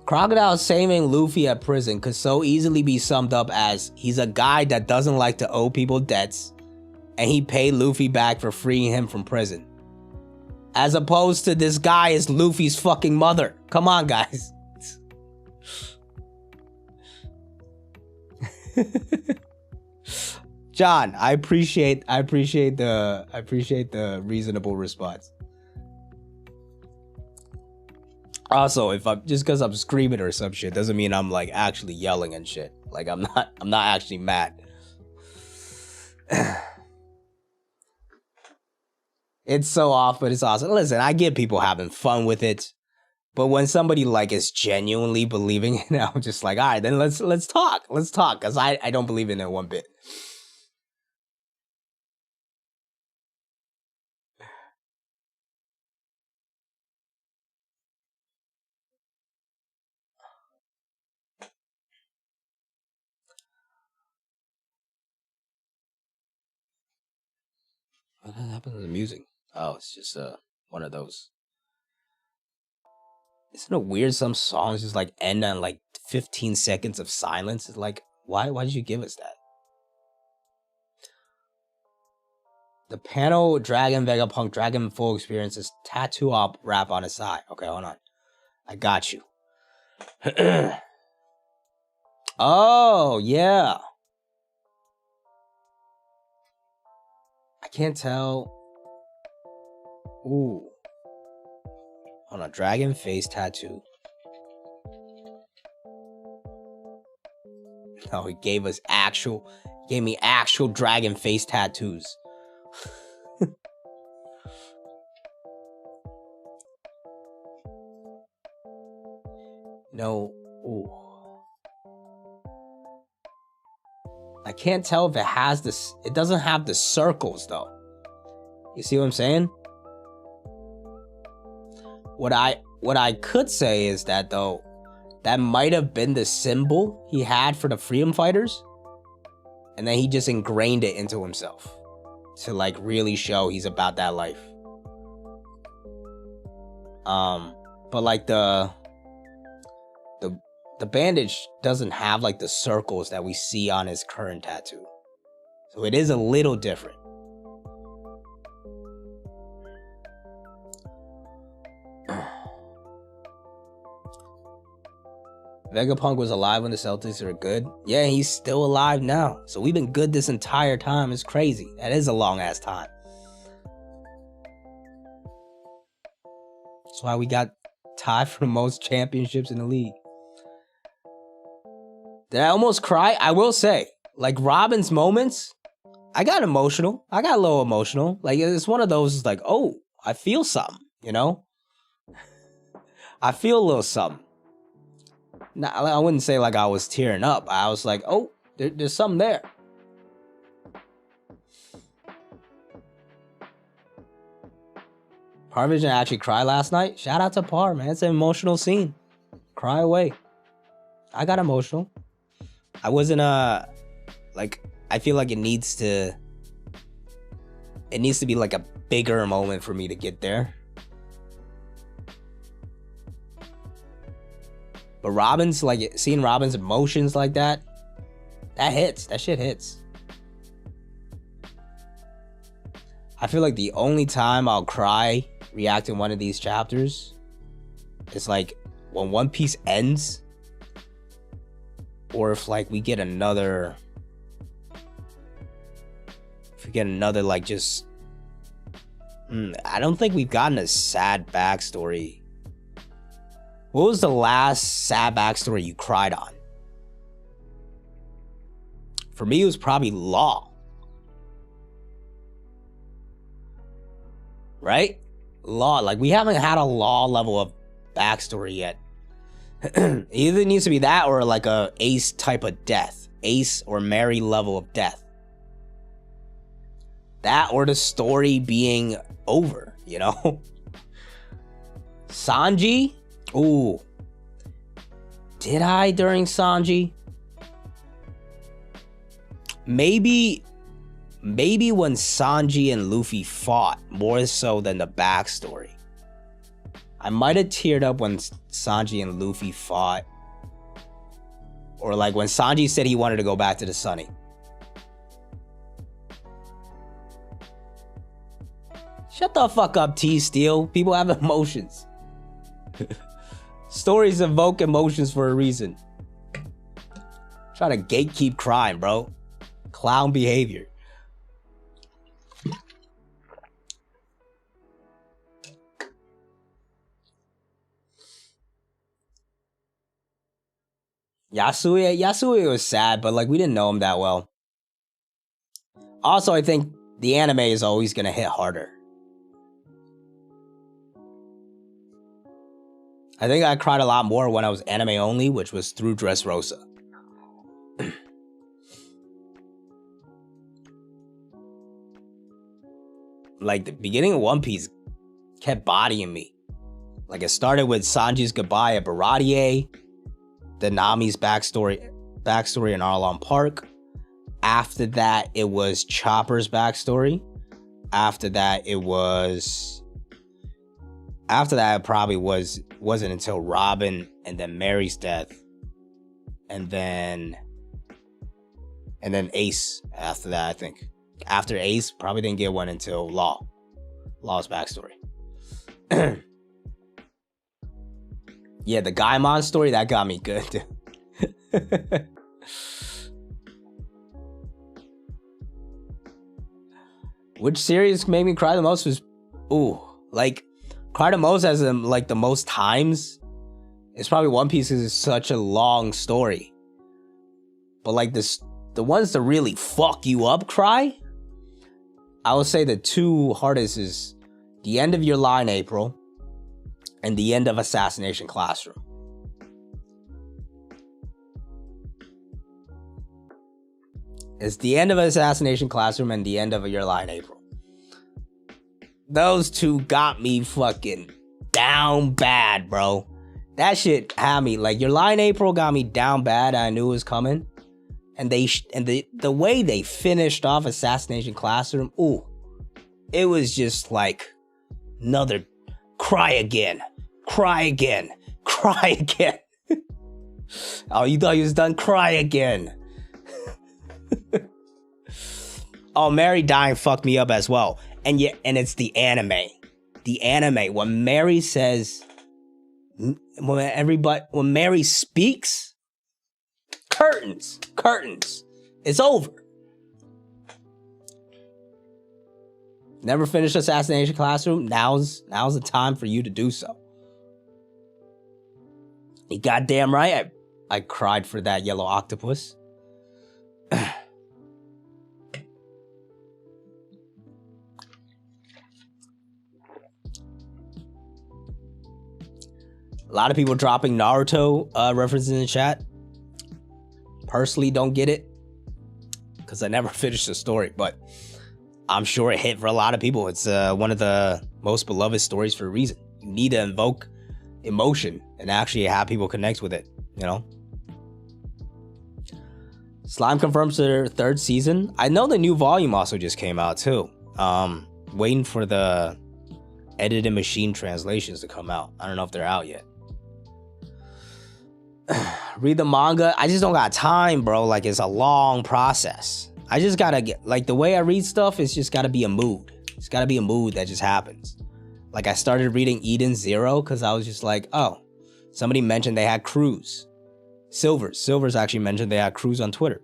Crocodile saving Luffy at prison could so easily be summed up as he's a guy that doesn't like to owe people debts, and he paid Luffy back for freeing him from prison. As opposed to this guy is Luffy's fucking mother. Come on, guys. John, I appreciate the reasonable response. Also, if I'm just because I'm screaming or some shit doesn't mean I'm like actually yelling and shit. Like I'm not actually mad. It's so off, but it's awesome. Listen, I get people having fun with it, but when somebody like is genuinely believing in it, I'm just like, all right, then let's talk, because I don't believe in it one bit. What happened to the music? Oh, it's just one of those. Isn't it weird some songs just like end on like 15 seconds of silence? It's like, why did you give us that? The panel Dragon Vegapunk Dragon full experience is tattoo op rap on his side. Okay, hold on. I got you. Oh, yeah. I can't tell. Ooh. On a dragon face tattoo. No, he gave me actual dragon face tattoos. No. Ooh. I can't tell if it has this. It doesn't have the circles though. You see what I'm saying? What I could say is that though, that might have been the symbol he had for the freedom fighters, and then he just ingrained it into himself to like really show he's about that life. But like the bandage doesn't have like the circles that we see on his current tattoo, so it is a little different. Vegapunk was alive when the Celtics were good. Yeah, he's still alive now. So we've been good this entire time. It's crazy. That is a long ass time. That's why we got tied for the most championships in the league. Did I almost cry? I will say, like Robin's moments, I got emotional. I got a little emotional. Like it's one of those like, oh, I feel something, you know? I feel a little something. Now, I wouldn't say like I was tearing up. I was like, oh, there's something there. Parvision actually cried last night. Shout out to Par, man. It's an emotional scene. Cry away. I got emotional. I wasn't like I feel like it needs to be like a bigger moment for me to get there. But Robin's, like, seeing Robin's emotions like that hits. That shit hits. I feel like the only time I'll cry reacting one of these chapters is, like, when One Piece ends. Or if, like, we get another... If we get another, like, just... I don't think we've gotten a sad backstory. What was the last sad backstory you cried on? For me, it was probably Law. Right? Law. Like, we haven't had a Law level of backstory yet. Either needs to be that or like a Ace type of death. Ace or Mary level of death. That or the story being over, you know? Sanji? Ooh. Did I during Sanji? Maybe when Sanji and Luffy fought, more so than the backstory. I might have teared up when Sanji and Luffy fought. Or like when Sanji said he wanted to go back to the Sunny. Shut the fuck up, T-Steel. People have emotions. Stories evoke emotions for a reason. Try to gatekeep crime, bro. Clown behavior. Yasui was sad, but like we didn't know him that well. Also, I think the anime is always gonna hit harder. I think I cried a lot more when I was anime only, which was through Dressrosa. Like the beginning of One Piece kept bodying me. Like it started with Sanji's goodbye at Baradier, then Nami's backstory in Arlong Park. After that, it was Chopper's backstory. After that, it probably wasn't until Robin and then Mary's death. And then Ace after that, I think. After Ace, probably didn't get one until Law's backstory. Yeah, the Gaimon story, that got me good. Which series made me cry the most was, cry the most as in like the most times. It's probably One Piece because it's such a long story. But like the ones that really fuck you up cry, I would say the two hardest is the end of Your Lie, April, and the end of Assassination Classroom. It's the end of Assassination Classroom and the end of Your Lie, April. Those two got me fucking down bad, bro. That shit had me, like, Your Lie in April got me down bad. I knew it was coming. And the way they finished off Assassination Classroom, ooh, it was just like another cry again. Oh, you thought you was done? Cry again. Oh, Mary dying fucked me up as well. And it's the anime. The anime. When Mary says, when Mary speaks, curtains. It's over. Never finished Assassination Classroom? Now's the time for you to do so. You goddamn right. I cried for that yellow octopus. A lot of people dropping Naruto references in the chat. Personally, don't get it because I never finished the story, but I'm sure it hit for a lot of people. It's one of the most beloved stories for a reason. You need to invoke emotion and actually have people connect with it, you know? Slime confirms their third season. I know the new volume also just came out too. Waiting for the edited machine translations to come out. I don't know if they're out yet. Read the manga. I just don't got time, bro. Like, it's a long process. I just gotta get, like, the way I read stuff, it's just gotta be a mood. It's gotta be a mood that just happens. Like, I started reading Eden Zero because I was just like, oh, somebody mentioned they had Cruise. Silvers actually mentioned they had Cruise on Twitter.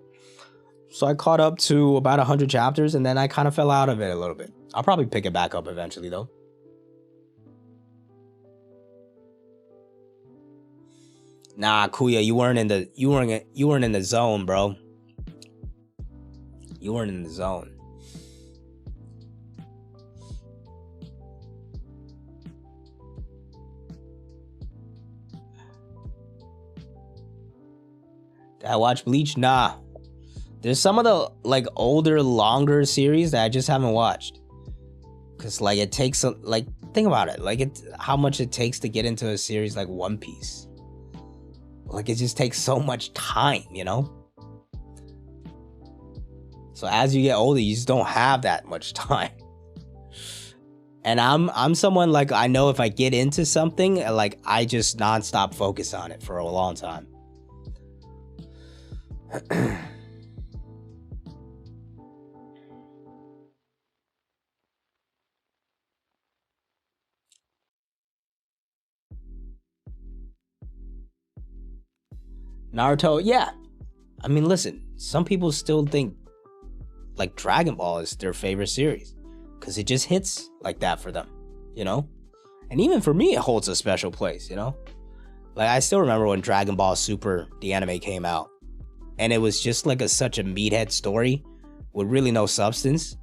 So I caught up to about 100 chapters and then I kind of fell out of it a little bit. I'll probably pick it back up eventually though. Nah, Kuya, you weren't in the zone, bro. You weren't in the zone. Did I watch Bleach? Nah. There's some of the like older, longer series that I just haven't watched. Cause like it takes like think about it, like how much it takes to get into a series like One Piece. Like it just takes so much time, you know? So as you get older, you just don't have that much time. And I'm someone like I know if I get into something, like I just nonstop focus on it for a long time. Naruto, yeah. I mean, listen, some people still think like Dragon Ball is their favorite series because it just hits like that for them, you know? And even for me, it holds a special place, you know? Like, I still remember when Dragon Ball Super, the anime, came out, and it was just like such a meathead story with really no substance.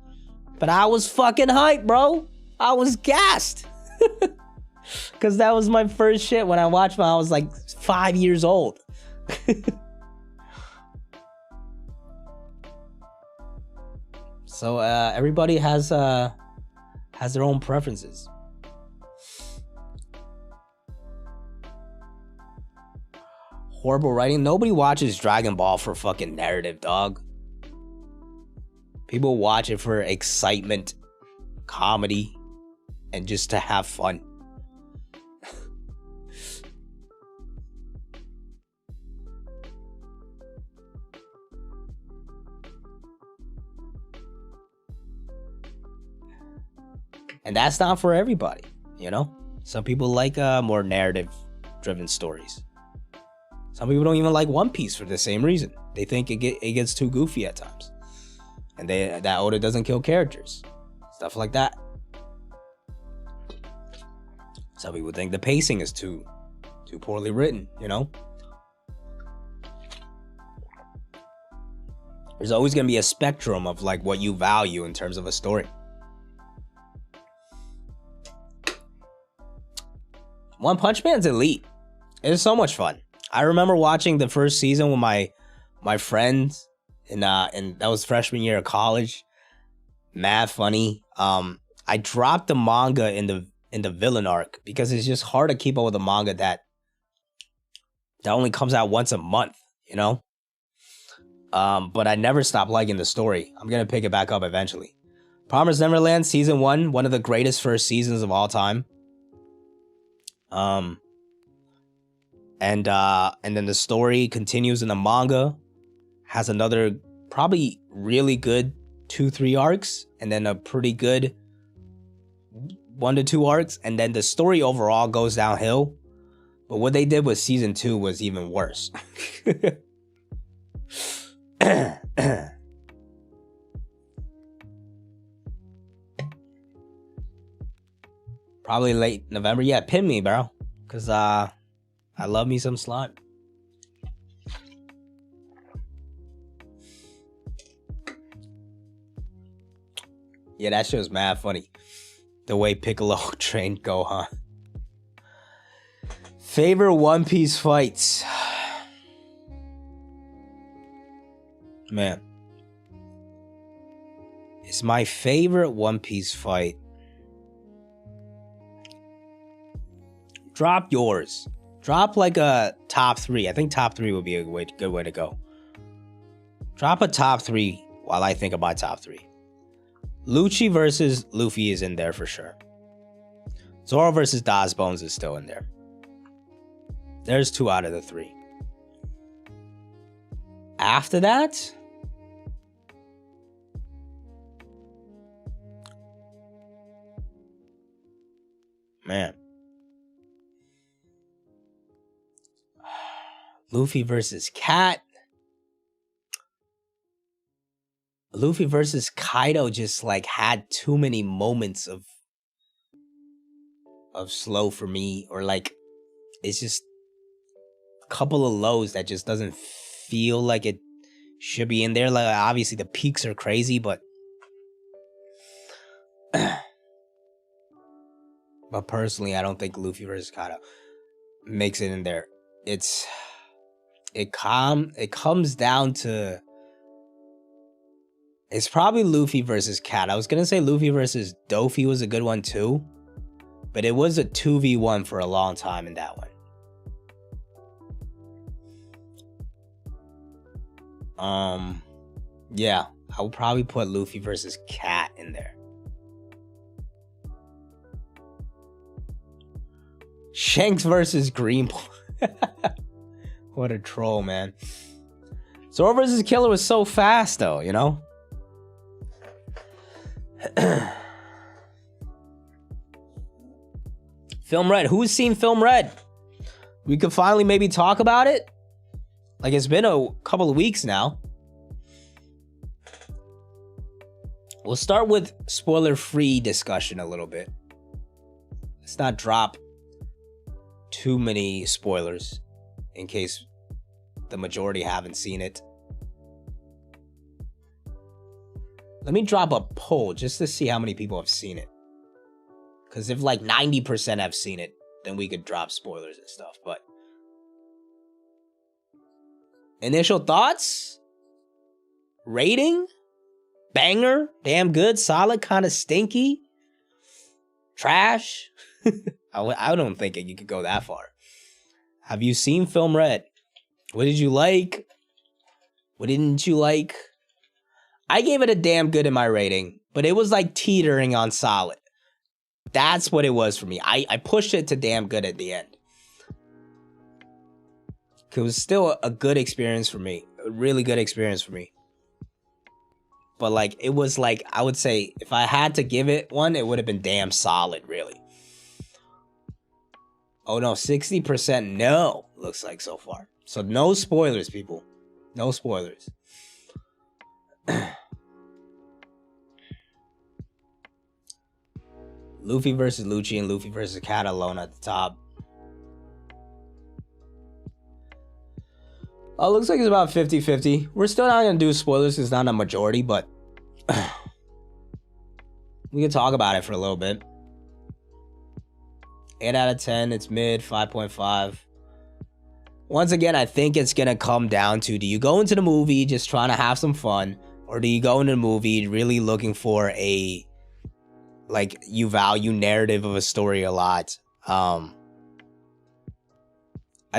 But I was fucking hyped, bro. I was gassed. Because that was my first shit when I watched when I was like 5 years old. So everybody has their own preferences. Horrible writing. Nobody watches Dragon Ball for fucking narrative, dog. People watch it for excitement, comedy, and just to have fun. And that's not for everybody, you know? Some people like more narrative-driven stories. Some people don't even like One Piece for the same reason. They think it gets too goofy at times. And that Oda doesn't kill characters. Stuff like that. Some people think the pacing is too poorly written, you know? There's always going to be a spectrum of like what you value in terms of a story. One Punch Man's elite. It's so much fun. I remember watching the first season with my friends, and that was freshman year of college. Mad funny. I dropped the manga in the villain arc because it's just hard to keep up with a manga that only comes out once a month, you know. But I never stopped liking the story. I'm gonna pick it back up eventually. Promised Neverland season 1, one of the greatest first seasons of all time. And then the story continues in the manga, has another probably really good 2-3 arcs, and then a pretty good 1-2 arcs, and then the story overall goes downhill. But what they did with season 2 was even worse. Probably late November. Yeah, pin me, bro. Cause I love me some slime. Yeah, that shit was mad funny. The way Piccolo trained Gohan. Favorite One Piece fights. Man. It's my favorite One Piece fight. Drop yours. Drop like a top 3. I think top 3 would be a good way to go. Drop a top 3 while I think of my top 3. Lucci versus Luffy is in there for sure. Zoro versus Daz Bones is still in there. There's 2 out of the 3. After that, man. Luffy versus Cat. Luffy versus Kaido just like had too many moments of slow for me, or like it's just a couple of lows that just doesn't feel like it should be in there. Like obviously the peaks are crazy, but personally I don't think Luffy versus Kaido makes it in there. It's it comes down to, it's probably Luffy versus Cat. I was gonna say Luffy versus Dofi was a good one too, but it was a 2v1 for a long time in that one. Yeah, I would probably put Luffy versus Cat in there. Shanks versus Green. What a troll, man. Zoro versus Killer was so fast though, you know? Film Red. Who's seen Film Red? We could finally maybe talk about it. Like, it's been a couple of weeks now. We'll start with spoiler-free discussion a little bit. Let's not drop too many spoilers in case the majority haven't seen it. Let me drop a poll just to see how many people have seen it. Because if like 90% have seen it, then we could drop spoilers and stuff. But initial thoughts? Rating? Banger? Damn good? Solid? Kind of stinky? Trash? I don't think you could go that far. Have you seen Film Red? What did you like? What didn't you like? I gave it a damn good in my rating, but it was like teetering on solid. That's what it was for me. I pushed it to damn good at the end. It was still a good experience for me. A really good experience for me. But like, it was like, I would say, if I had to give it one, it would have been damn solid, really. Oh no, 60% no, looks like so far. So no spoilers, people. No spoilers. Luffy versus Lucci and Luffy versus Cat alone at the top. Oh, looks like it's about 50-50. We're still not going to do spoilers. It's not a majority, but we can talk about it for a little bit. 8 out of 10. It's mid. 5.5. Once again, I think it's going to come down to, do you go into the movie just trying to have some fun? Or do you go into the movie really looking for a, like, you value narrative of a story a lot? I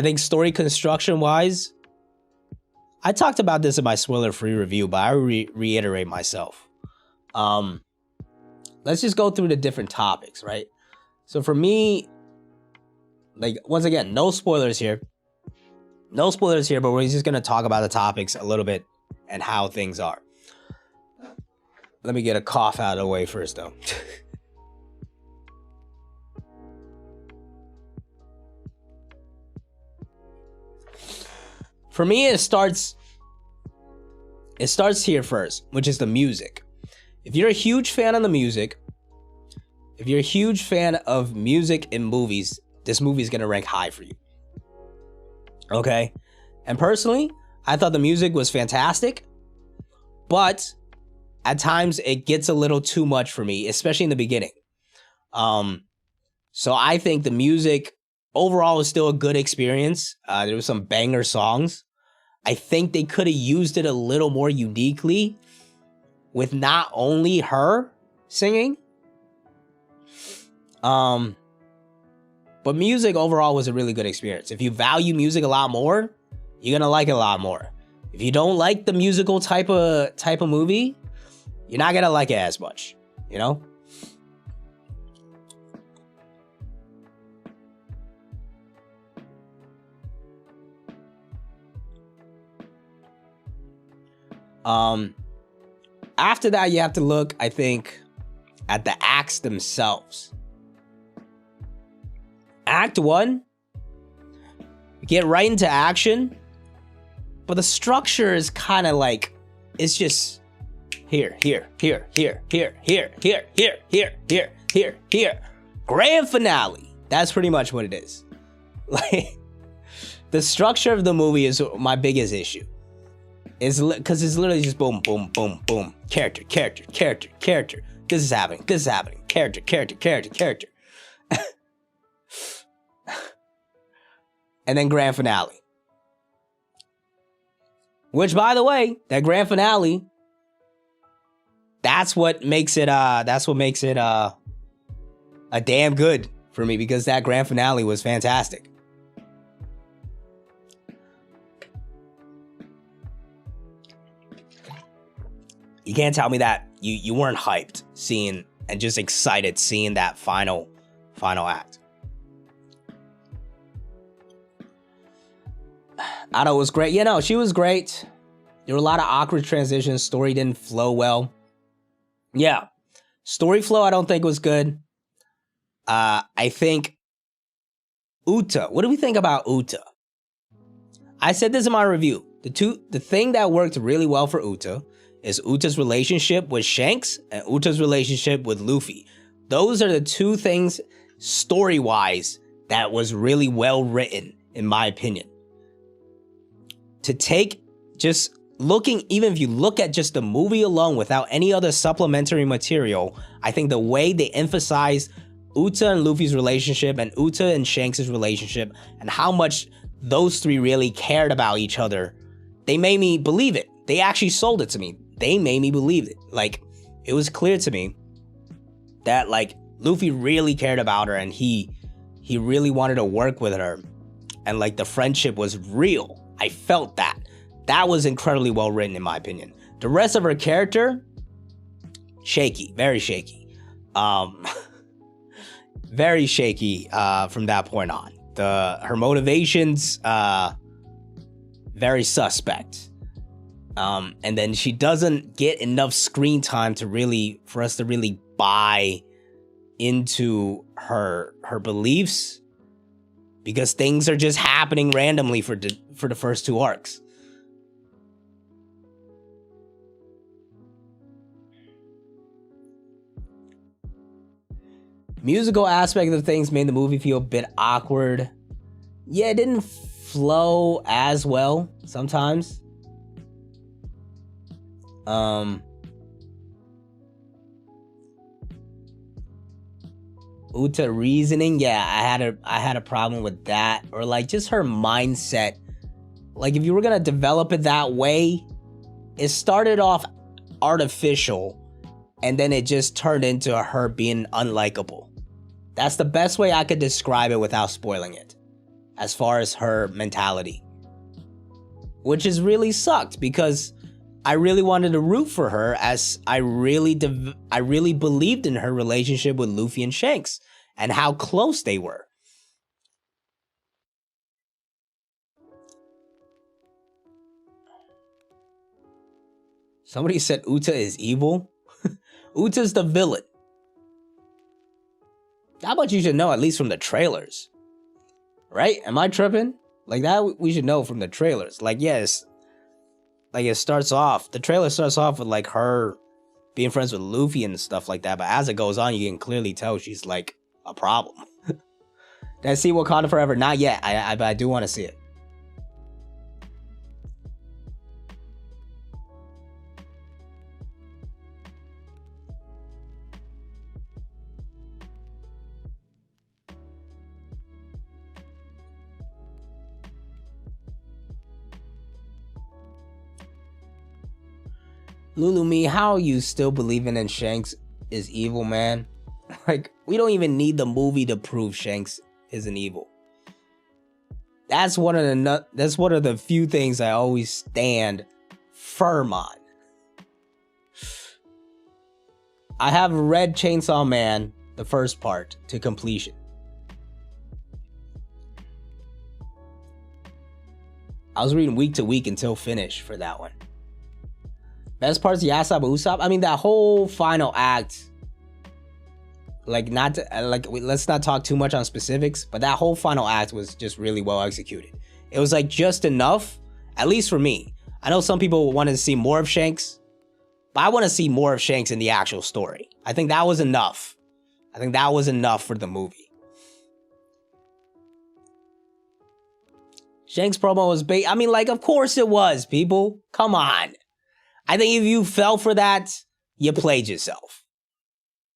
think story construction wise, I talked about this in my spoiler-free review, but I reiterate myself. Let's just go through the different topics, right? So for me, like, once again, no spoilers here. No spoilers here, but we're just going to talk about the topics a little bit and how things are. Let me get a cough out of the way first, though. For me, it starts here first, which is the music. If you're a huge fan of the music, if you're a huge fan of music in movies, this movie is going to rank high for you. Okay? And personally, I thought the music was fantastic, but at times it gets a little too much for me, especially in the beginning. So I think the music overall is still a good experience. There was some banger songs. I think they could have used it a little more uniquely with not only her singing. But music overall was a really good experience. If you value music a lot more, you're gonna like it a lot more. If you don't like the musical type of movie, you're not gonna like it as much, you know? After that, you have to look, I think, at the acts themselves. Act 1, get right into action, but the structure is kind of like, it's just here. Grand finale. That's pretty much what it is. Like, the structure of the movie is my biggest issue. It's because it's literally just boom, boom, boom, boom. Character. This is happening. Character. And then grand finale. Which, by the way, that grand finale, that's what makes it a damn good for me, because that grand finale was fantastic. You can't tell me that you weren't hyped seeing and just excited seeing that final act. Ada was great. You know, she was great. There were a lot of awkward transitions. Story didn't flow well. Yeah. Story flow, I don't think was good. I think Uta. What do we think about Uta? I said this in my review. The thing that worked really well for Uta is Uta's relationship with Shanks and Uta's relationship with Luffy. Those are the two things story-wise that was really well written, in my opinion. To take just looking, even if you look at just the movie alone without any other supplementary material, I think the way they emphasize Uta and Luffy's relationship and Uta and Shanks' relationship and how much those three really cared about each other, they made me believe it. They actually sold it to me. They made me believe it. Like, it was clear to me that, like, Luffy really cared about her and he really wanted to work with her. And, like, the friendship was real. I felt that. That was incredibly well written, in my opinion. The rest of her character, shaky, very shaky. Very shaky from that point on. Her motivations, very suspect. And then she doesn't get enough screen time for us to really buy into her beliefs, because things are just happening randomly for the first two arcs. Musical aspect of things made the movie feel a bit awkward. Yeah, it didn't flow as well sometimes. Uta reasoning, yeah, I had a problem with that. Or like just her mindset. Like if you were gonna develop it that way, it started off artificial and then it just turned into her being unlikable. That's the best way I could describe it without spoiling it, as far as her mentality. Which has really sucked, because I really wanted to root for her, as I really believed in her relationship with Luffy and Shanks and how close they were. Somebody said Uta is evil. Uta's the villain. How much you should know, at least from the trailers. Right? Am I tripping? Like that we should know from the trailers. Like, yes. Like it starts off, the trailer starts off with like her being friends with Luffy and stuff like that. But as it goes on, you can clearly tell she's like a problem. Did I see Wakanda Forever? Not yet. But I do want to see it. Lulumi, how are you still believing in Shanks is evil, man? Like, we don't even need the movie to prove Shanks isn't evil. That's one of the few things I always stand firm on. I have read Chainsaw Man, the first part, to completion. I was reading week to week until finish for that one. Best part's Yasab Usopp. I mean, that whole final act, like let's not talk too much on specifics, but that whole final act was just really well executed. It was like just enough, at least for me. I know some people wanted to see more of Shanks, but I want to see more of Shanks in the actual story. I think that was enough. I think that was enough for the movie. Shanks promo was bait. I mean, like, of course it was, people. Come on. I think if you fell for that, you played yourself.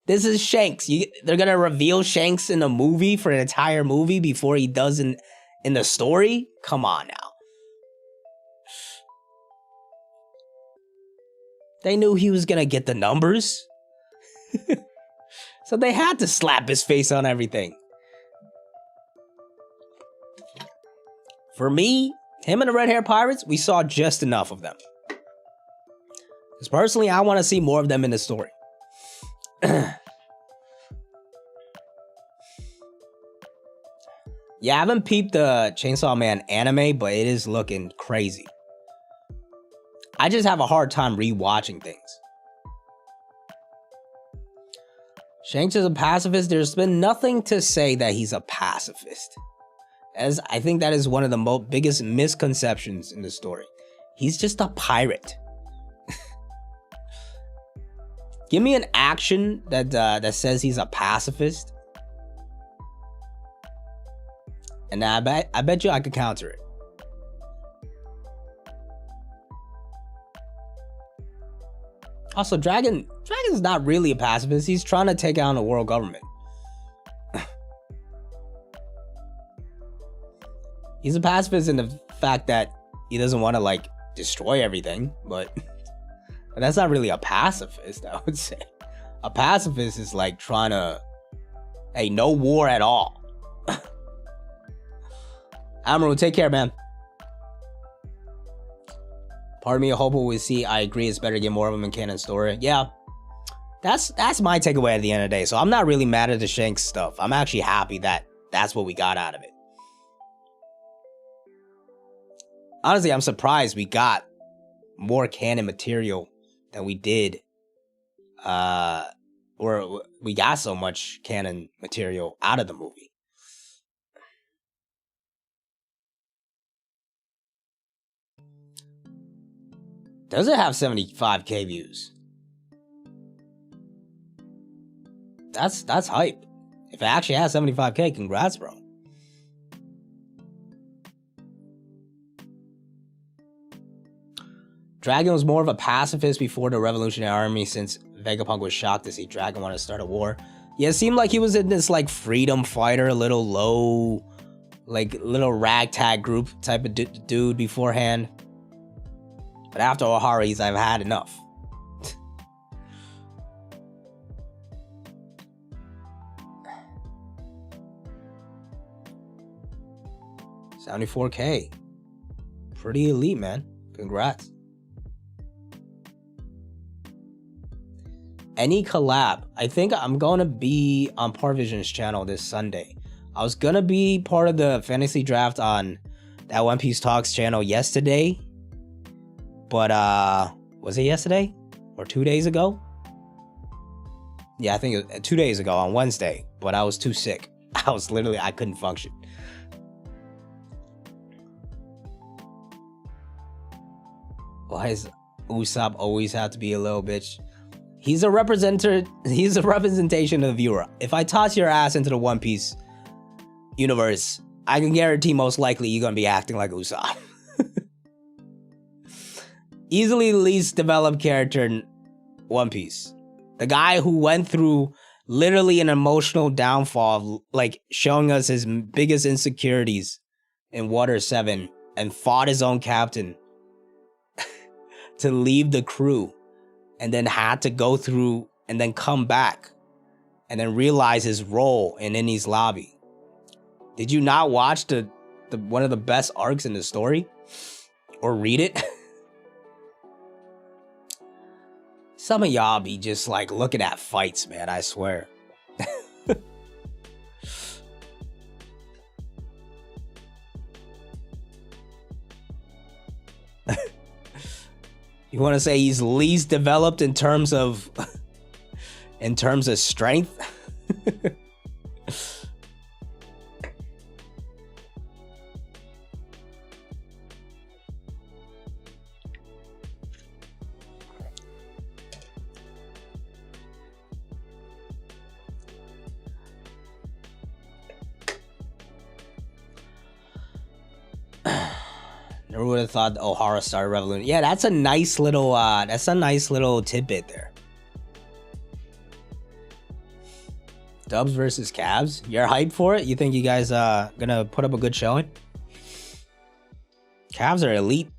This is Shanks. They're going to reveal Shanks in a movie for an entire movie before he does in the story? Come on now. They knew he was gonna get the numbers. So they had to slap his face on everything. For me, him and the Red Hair Pirates, we saw just enough of them. Because personally, I want to see more of them in the story. Yeah, I haven't peeped the Chainsaw Man anime, but it is looking crazy. I just have a hard time rewatching things. Shanks is a pacifist. There's been nothing to say that he's a pacifist. As I think that is one of the biggest misconceptions in the story. He's just a pirate. Give me an action that says he's a pacifist. And I bet you I could counter it. Also, Dragon's not really a pacifist. He's trying to take on the world government. He's a pacifist in the fact that he doesn't want to, like, destroy everything, but that's not really a pacifist, I would say. A pacifist is like trying to, hey, no war at all. Amanomoon, take care, man. Part of me, I hope we see. I agree, it's better to get more of them in canon story. Yeah, that's my takeaway at the end of the day. So I'm not really mad at the Shanks stuff. I'm actually happy that that's what we got out of it. Honestly, I'm surprised we got more canon material than we did. Or we got so much canon material out of the movie. Does it have 75k views? That's hype. If it actually has 75k, congrats, bro. Dragon was more of a pacifist before the Revolutionary Army, since Vegapunk was shocked to see Dragon want to start a war. Yeah, it seemed like he was in this like freedom fighter, a little low, like little ragtag group type of dude beforehand. But after Ohara, I've had enough. 74k. Pretty elite, man. Congrats. Any collab? I think I'm going to be on Parvision's channel this Sunday. I was going to be part of the fantasy draft on that One Piece Talks channel yesterday. But, was it yesterday? Or 2 days ago? Yeah, I think it was 2 days ago on Wednesday. But I was too sick. I couldn't function. Why does Usopp always have to be a little bitch? He's a representation of the viewer. If I toss your ass into the One Piece universe, I can guarantee most likely you're gonna be acting like Usopp. Easily the least developed character in One Piece. The guy who went through literally an emotional downfall, like showing us his biggest insecurities in Water 7 and fought his own captain to leave the crew, and then had to go through and then come back and then realize his role in Eni's lobby. Did you not watch the one of the best arcs in the story? Or read it? Some of y'all be just like looking at fights, man, I swear. You want to say he's least developed in terms of strength? Never would have thought Ohara started Revolution. Yeah, that's a nice little tidbit there. Dubs versus Cavs. You're hyped for it? You think you guys gonna put up a good showing? Cavs are elite.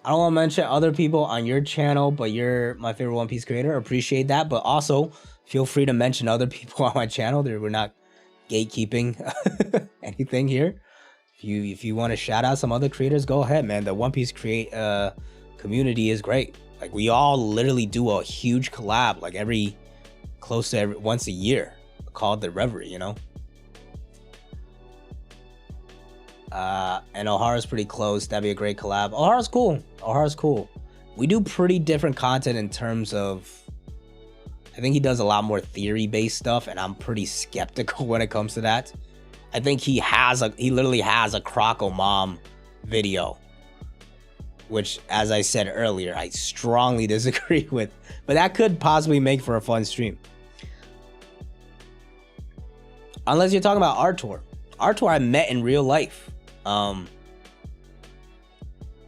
I don't want to mention other people on your channel, but you're my favorite One Piece creator. Appreciate that. But also, feel free to mention other people on my channel. We're not gatekeeping anything here. If you want to shout out some other creators, go ahead, man. The One Piece community is great. Like, we all literally do a huge collab, like close to once a year, called the Reverie, you know. And Ohara's pretty close. That'd be a great collab. Ohara's cool. Ohara's cool. We do pretty different content in terms of, I think he does a lot more theory-based stuff, and I'm pretty skeptical when it comes to that. I think he literally has a Croco Mom video, which, as I said earlier, I strongly disagree with, but that could possibly make for a fun stream. Unless you're talking about Artur. Artur I met in real life.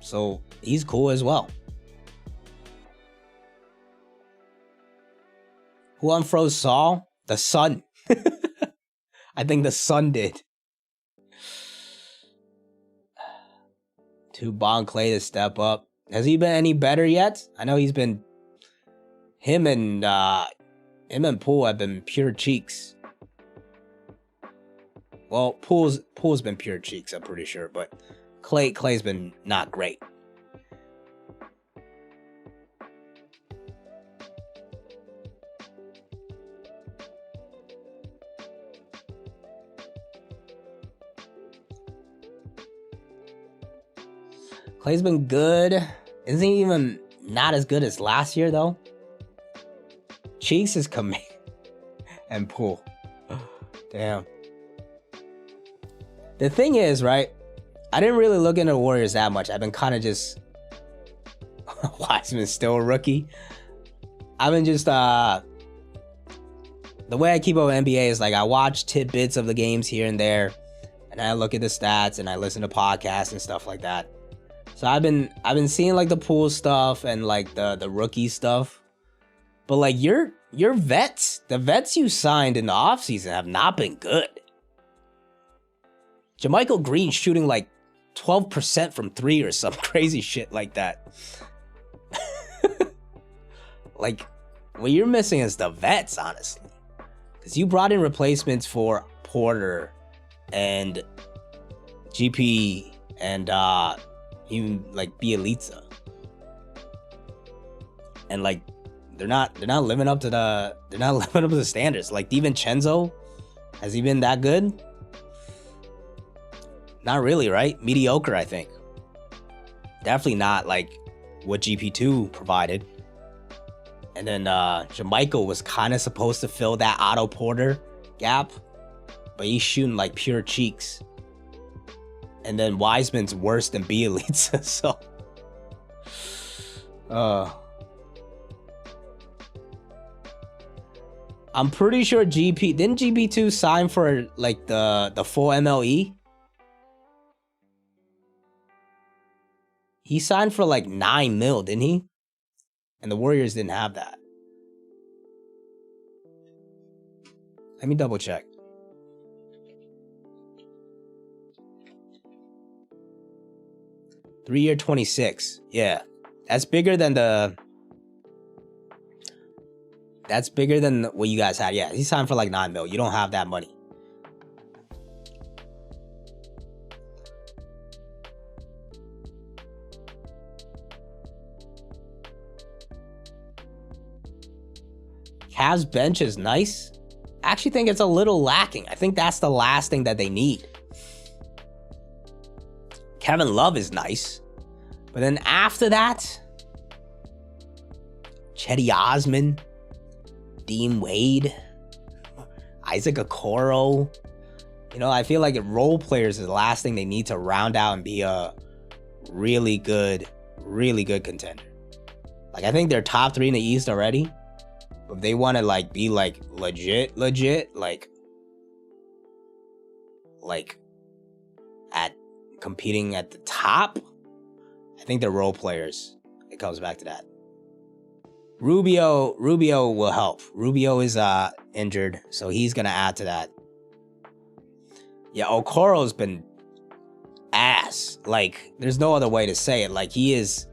So he's cool as well. Who unfroze Saul? The sun. I think the sun did. To Bon Clay to step up. Has he been any better yet? I know he's been. Him and Pool have been pure cheeks. Well, Pool's been pure cheeks, I'm pretty sure, but Clay's been not great. Clay's been good. Isn't he even not as good as last year, though? Cheeks is coming. And Pool. Damn. The thing is, right? I didn't really look into Warriors that much. I've been kind of just... Wiseman's still a rookie. I've been just... The way I keep up with NBA is like I watch tidbits of the games here and there. And I look at the stats and I listen to podcasts and stuff like that. So I've been seeing like the Pool stuff and like the rookie stuff. But like your vets, the vets you signed in the offseason have not been good. Jermichael Green shooting like 12% from 3 or some crazy shit like that. Like, what you're missing is the vets, honestly. Because you brought in replacements for Porter and GP and even like Bielitsa. And like they're not living up to the standards. Like DiVincenzo, has he been that good? Not really, right? Mediocre, I think. Definitely not like what GP2 provided. And then Jermichael was kind of supposed to fill that Otto Porter gap, but he's shooting like pure cheeks. And then Wiseman's worse than Bielitsa, so I'm pretty sure didn't GP2 sign for like the full MLE? He signed for like 9 mil, didn't he? And the Warriors didn't have that. Let me double check. Three-year 26. Yeah. That's bigger than what you guys had. Yeah, he signed for like 9 mil. You don't have that money. Cavs bench is nice. I actually think it's a little lacking. I think that's the last thing that they need. Kevin Love is nice. But then after that, Chetty Osman, Dean Wade, Isaac Okoro. You know, I feel like role players is the last thing they need to round out and be a really good contender. Like, I think they're top 3 in the East already. But if they want to like be like legit, like at competing at the top, I think they're role players. It comes back to that. Rubio will help. Rubio is injured, so he's gonna add to that. Yeah, Okoro's been ass. Like, there's no other way to say it. Like, he is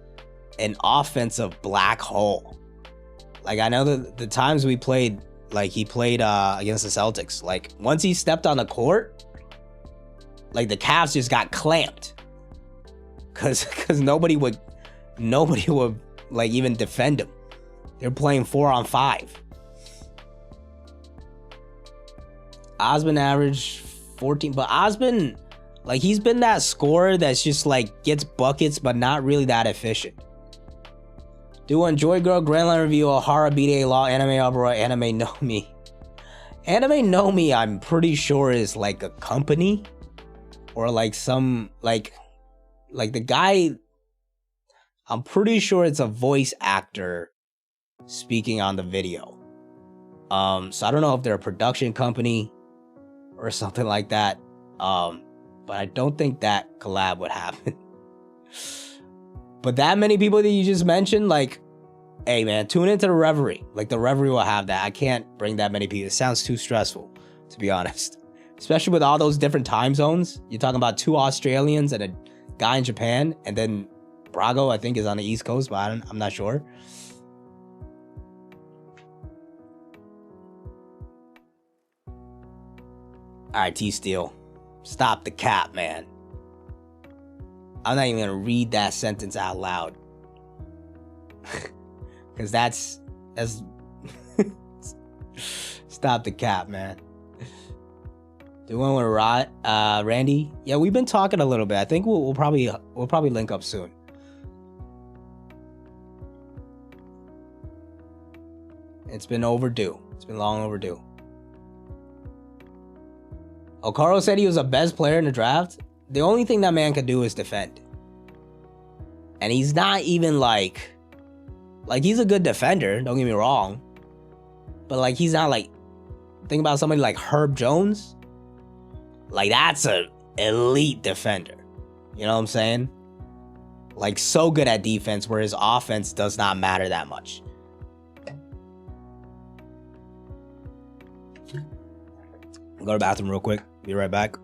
an offensive black hole. Like, I know that the times we played, like, he played against the Celtics, like, once he stepped on the court, like, the Cavs just got clamped. Cause nobody would like even defend him. They're playing 4-on-5. Osman averaged 14, but Osman, like, he's been that scorer that's just like gets buckets but not really that efficient. Do enjoy girl Grand Line review Ohara BDA Law Anime Uproar Anime No Me. Anime No Me, I'm pretty sure is like a company or like some like the guy, I'm pretty sure it's a voice actor speaking on the video. So I don't know if they're a production company or something like that. But I don't think that collab would happen. But that many people that you just mentioned, like, hey man, tune into the Reverie. Like, the Reverie will have that. I can't bring that many people. It sounds too stressful, to be honest. Especially with all those different time zones. You're talking about 2 Australians and a guy in Japan, and then Brago, I think, is on the East Coast, but I'm not sure. Alright, T-Steel. Stop the cap, man. I'm not even gonna read that sentence out loud. Because that's... Stop the cap, man. Do you want to Randy? Yeah, we've been talking a little bit. I think we'll probably link up soon. It's been overdue. It's been long overdue. Okaro said he was the best player in the draft. The only thing that man could do is defend. And he's not even like he's a good defender, don't get me wrong. But like, he's not like, think about somebody like Herb Jones. Like, that's an elite defender. You know what I'm saying? Like, so good at defense where his offense does not matter that much. I'll go to the bathroom real quick. Be right back.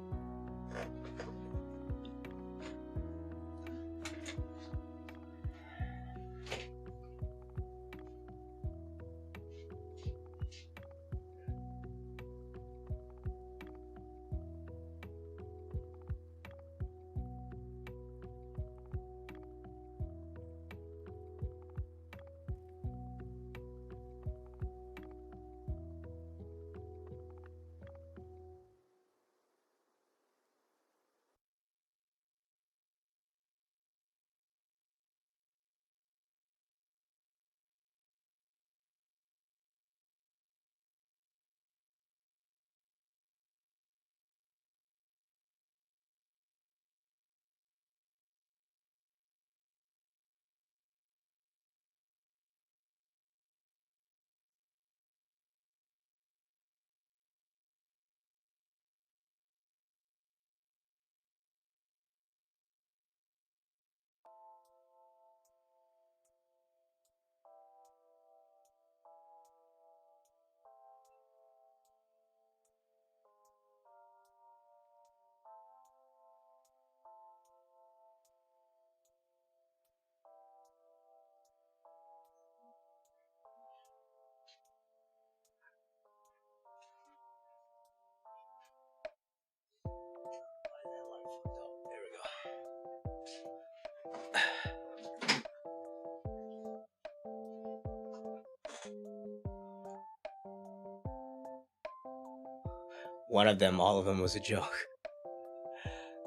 One of them, all of them was a joke.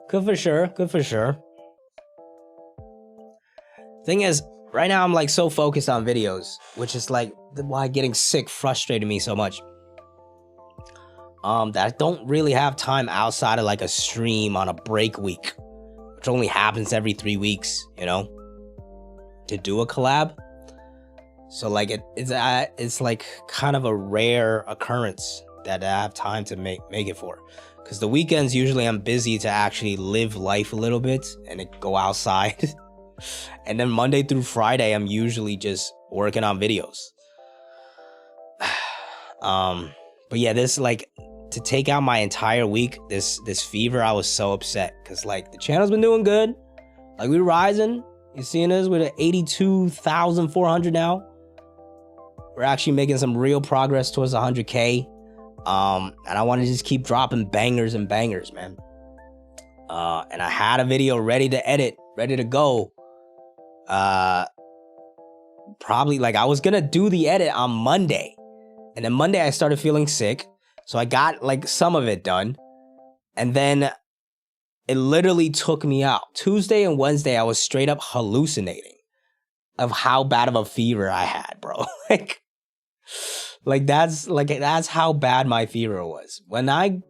Good for sure. Good for sure. Thing is, right now I'm like so focused on videos, which is like why getting sick frustrated me so much. That I don't really have time outside of like a stream on a break week, which only happens every 3 weeks, you know, to do a collab. So like it's like kind of a rare occurrence that I have time to make it for, because the weekends usually I'm busy to actually live life a little bit and go outside. And then Monday through Friday I'm usually just working on videos. But yeah, this like to take out my entire week, this fever, I was so upset because like the channel's been doing good, like we're rising, You seeing this? We're at 82,400 now. We're actually making some real progress towards 100K. And I want to just keep dropping bangers and bangers, man. And I had a video ready to edit, ready to go. Probably, like, I was gonna do the edit on Monday. And then Monday I started feeling sick. So I got, like, some of it done. And then it literally took me out. Tuesday and Wednesday, I was straight up hallucinating of how bad of a fever I had, bro. That's how bad my fever was. When I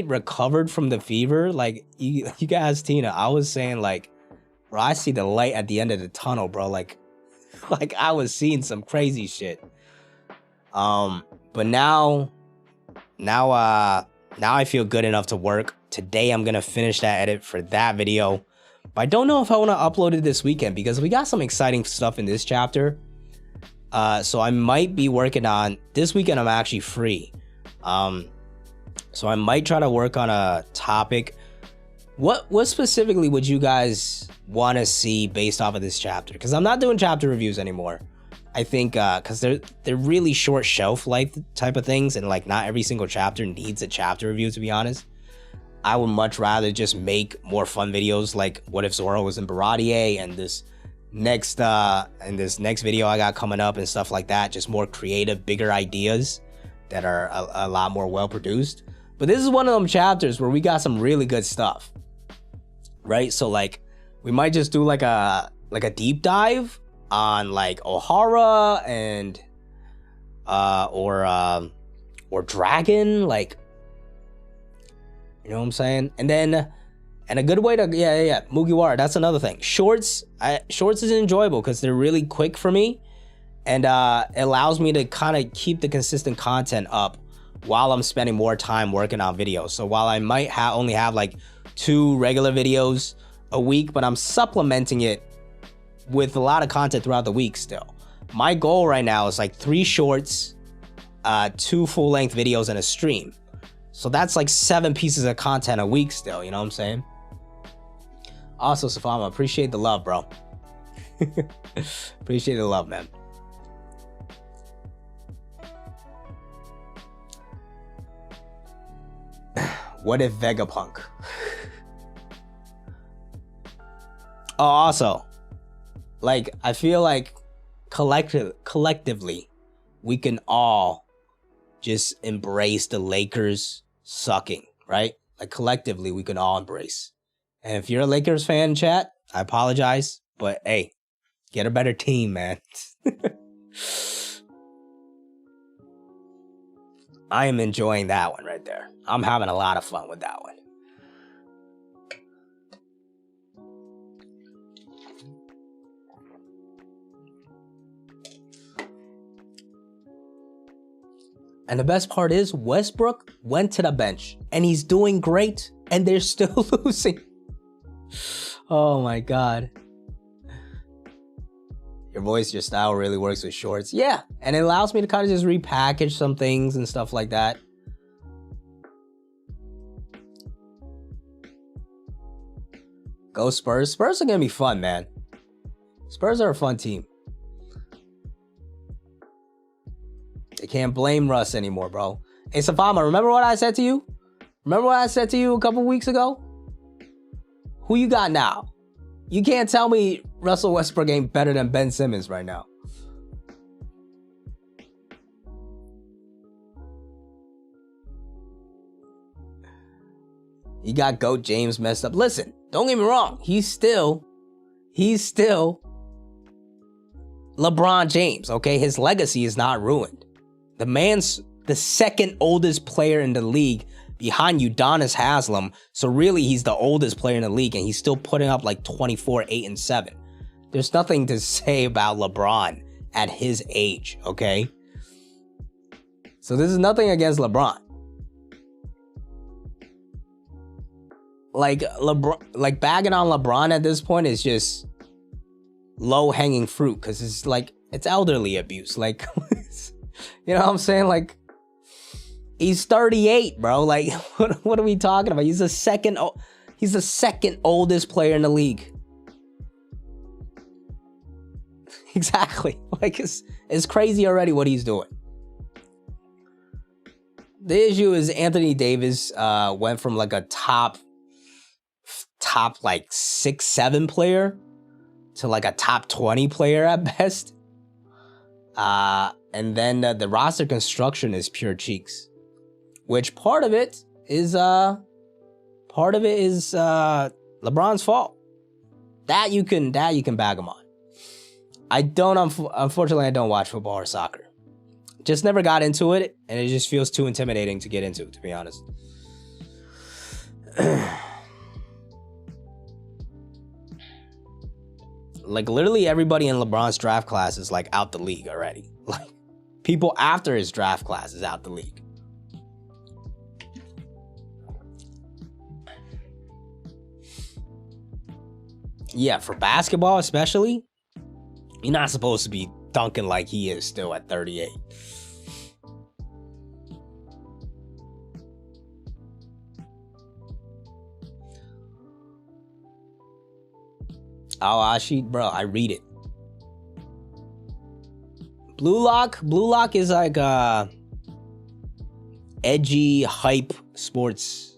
recovered from the fever, like, you guys, Tina, I was saying, like, bro, I see the light at the end of the tunnel, bro. Like I was seeing some crazy shit. But now I feel good enough to work. Today I'm gonna finish that edit for that video. But I don't know if I want to upload it this weekend because we got some exciting stuff in this chapter. So I might be working on this weekend. I'm actually free. So I might try to work on a topic. What specifically would you guys want to see based off of this chapter? Because I'm not doing chapter reviews anymore. I think because they're really short shelf life type of things, and like not every single chapter needs a chapter review, to be honest. I would much rather just make more fun videos like what if Zoro was in Baratier and this next video I got coming up and stuff like that. Just more creative, bigger ideas that are a lot more well produced. But this is one of them chapters where we got some really good stuff, right? So like we might just do like a deep dive on like Ohara and or Dragon, like, you know what I'm saying? And then a good way to Mugiwara, that's another thing. Shorts is enjoyable because they're really quick for me, and it allows me to kind of keep the consistent content up while I'm spending more time working on videos. So while I might only have like 2 regular videos a week, but I'm supplementing it with a lot of content throughout the week still. My goal right now is like 3 shorts, 2 full-length videos, and a stream. So that's like 7 pieces of content a week still, you know what I'm saying? Also, Safama, appreciate the love, bro. Appreciate the love, man. What if Vegapunk? Oh, also, like, I feel like collectively, we can all just embrace the Lakers sucking, right? Like, collectively, we can all embrace. And if you're a Lakers fan, chat, I apologize, but hey, get a better team, man. I am enjoying that one right there. I'm having a lot of fun with that one. And the best part is Westbrook went to the bench and he's doing great and they're still losing. Oh my God. Your voice, your style really works with shorts. Yeah, and it allows me to kind of just repackage some things and stuff like that. Go Spurs. Spurs are going to be fun, man. Spurs are a fun team. They can't blame Russ anymore, bro. Hey, Safama, remember what I said to you? Remember what I said to you a couple weeks ago? Who you got now? You can't tell me Russell Westbrook ain't better than Ben Simmons right now. You got GOAT James messed up. Listen, don't get me wrong. He's still LeBron James, okay? His legacy is not ruined. The man's the second oldest player in the league behind Udonis Haslem. So really, he's the oldest player in the league, and he's still putting up like 24, 8, and 7. There's nothing to say about LeBron at his age, okay? So this is nothing against LeBron. Like LeBron, like bagging on LeBron at this point is just low-hanging fruit because it's like it's elderly abuse. Like, you know what I'm saying? Like, he's 38, bro. Like, what are we talking about? He's the second oldest player in the league. Exactly. Like, it's crazy already what he's doing. The issue is Anthony Davis went from like a top like 6-7 player to like a top 20 player at best. And then the roster construction is pure cheeks, which part of it is LeBron's fault. That you can bag him on. Unfortunately, I don't watch football or soccer. Just never got into it, and it just feels too intimidating to get into, to be honest. Like, literally everybody in LeBron's draft class is, like, out the league already. Like, people after his draft class is out the league. Yeah, for basketball especially, you're not supposed to be dunking like he is still at 38. Oh, Ashi, bro, I read it. Blue Lock is like edgy hype sports,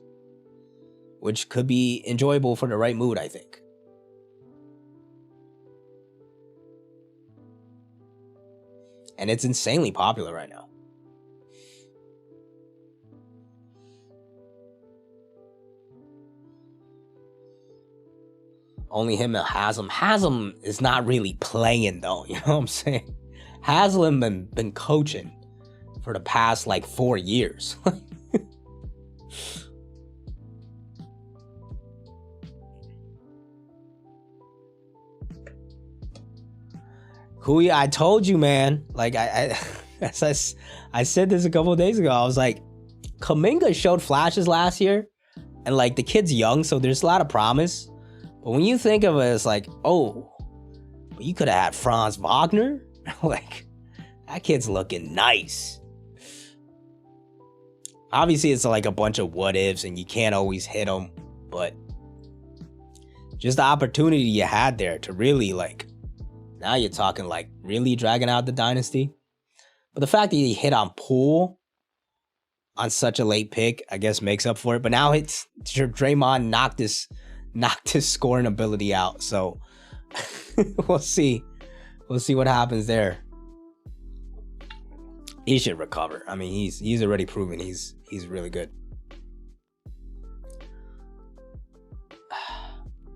which could be enjoyable for the right mood, I think. And it's insanely popular right now. Only him and Haslam. Haslam is not really playing though, you know what I'm saying? Haslam been coaching for the past like 4 years. I told you, man. Like I said this a couple of days ago. I was like, Kuminga showed flashes last year, and like the kid's young, so there's a lot of promise. But when you think of it, it's like, oh, but you could have had Franz Wagner. Like, that kid's looking nice. Obviously, it's like a bunch of what ifs, and you can't always hit them. But just the opportunity you had there to really like. Now you're talking like really dragging out the dynasty. But the fact that you hit on Poole on such a late pick, I guess makes up for it. But now it's Draymond knocked his scoring ability out. So we'll see. We'll see what happens there. He should recover. I mean, he's already proven he's really good.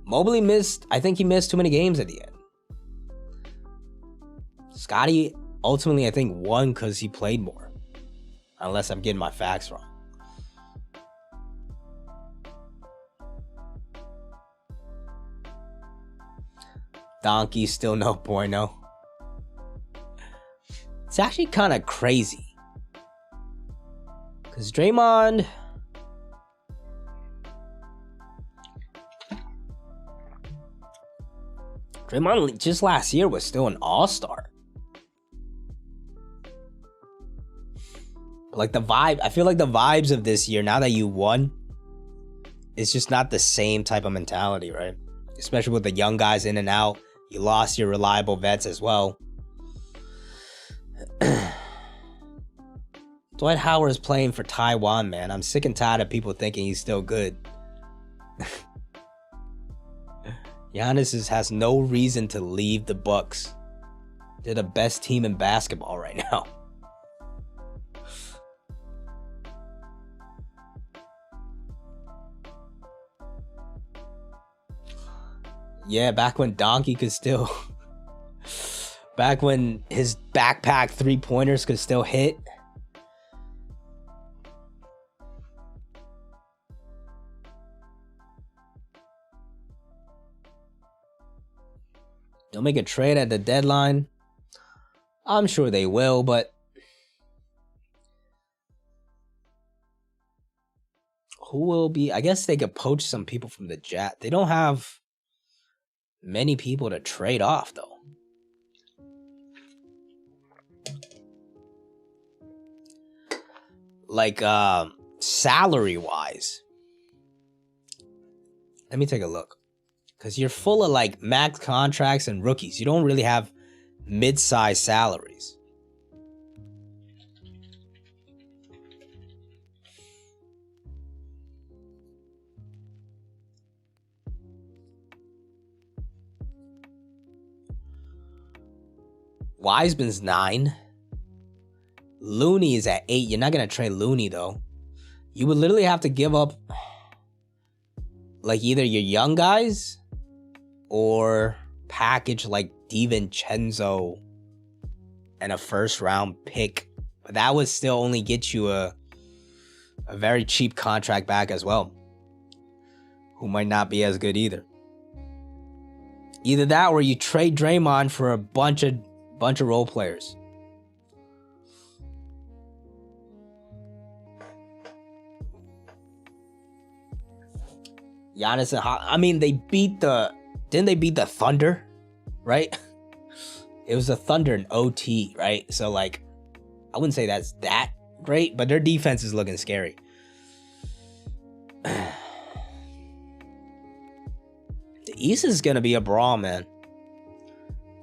Mobley I think he missed too many games at the end. Scotty ultimately, I think, won because he played more. Unless I'm getting my facts wrong. Donkey still no bueno. It's actually kind of crazy. Because Draymond just last year was still an all-star. Like the vibe, I feel like the vibes of this year, now that you won, it's just not the same type of mentality, right? Especially with the young guys in and out. You lost your reliable vets as well. Dwight Howard is playing for Taiwan, man. I'm sick and tired of people thinking he's still good. Giannis has no reason to leave the Bucks. They're the best team in basketball right now. Yeah, back when Donkey could still... back when his backpack three-pointers could still hit. They'll make a trade at the deadline. I'm sure they will, but... who will be... I guess they could poach some people from the Jazz. They don't have many people to trade off, though. Like, salary-wise. Let me take a look. Because you're full of, like, max contracts and rookies. You don't really have mid-sized salaries. Wiseman's 9. Looney is at 8. You're not going to trade Looney, though. You would literally have to give up, like, either your young guys or package, like, DiVincenzo and a first-round pick. But that would still only get you a very cheap contract back as well, who might not be as good either. Either that or you trade Draymond for a bunch of role players. Giannis and I mean, they beat didn't they beat the Thunder, right? It was the Thunder in OT, right? So, like, I wouldn't say that's that great, but their defense is looking scary. The East is gonna be a brawl, man.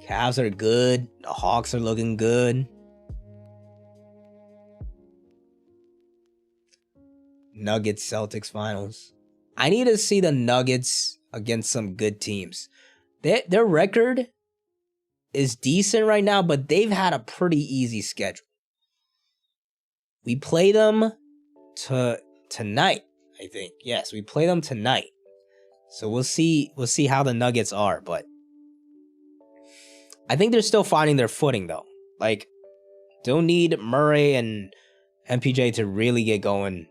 Cavs are good. The Hawks are looking good. Nuggets, Celtics finals. I need to see the Nuggets against some good teams. Their record is decent right now, but they've had a pretty easy schedule. We play them tonight, I think. Yes, we play them tonight. So we'll see how the Nuggets are, but I think they're still finding their footing, though. Like, don't need Murray and MPJ to really get going.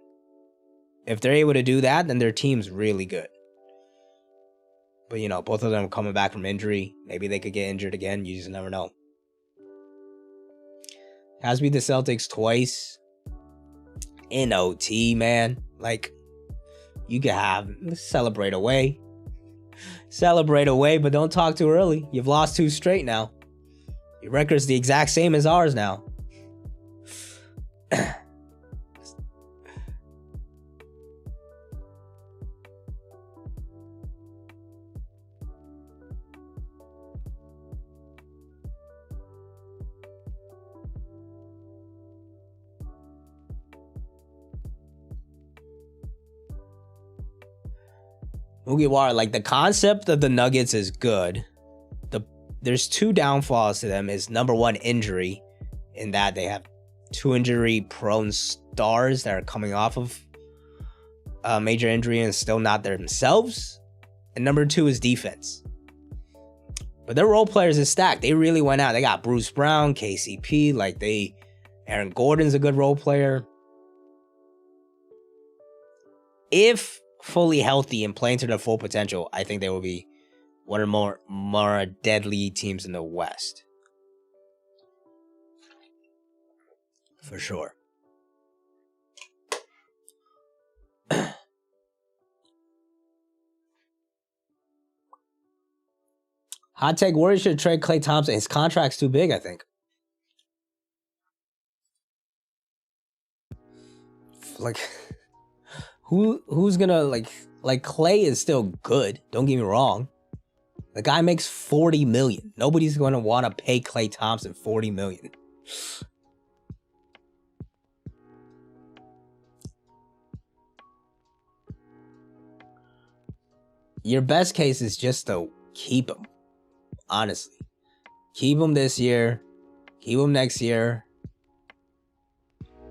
If they're able to do that, then their team's really good. But, you know, both of them coming back from injury. Maybe they could get injured again. You just never know. Has beat the Celtics twice in OT, man. Like, you could celebrate away. Celebrate away, but don't talk too early. You've lost 2 straight now. Your record's the exact same as ours now. Mugiwara, like, the concept of the Nuggets is good. There's 2 downfalls to them. Is number 1, injury, in that they have 2 injury-prone stars that are coming off of a major injury and still not there themselves. And number 2 is defense. But their role players is stacked. They really went out. They got Bruce Brown, KCP, Aaron Gordon's a good role player. If fully healthy and playing to their full potential, I think they will be one of the more deadly teams in the West. For sure. Hot take, Warriors should trade Klay Thompson. His contract's too big, I think. Like, who's gonna, like Klay is still good, don't get me wrong. The guy makes $40 million. Nobody's gonna want to pay Klay Thompson $40 million. Your best case is just to keep him. Honestly. Keep him this year. Keep him next year.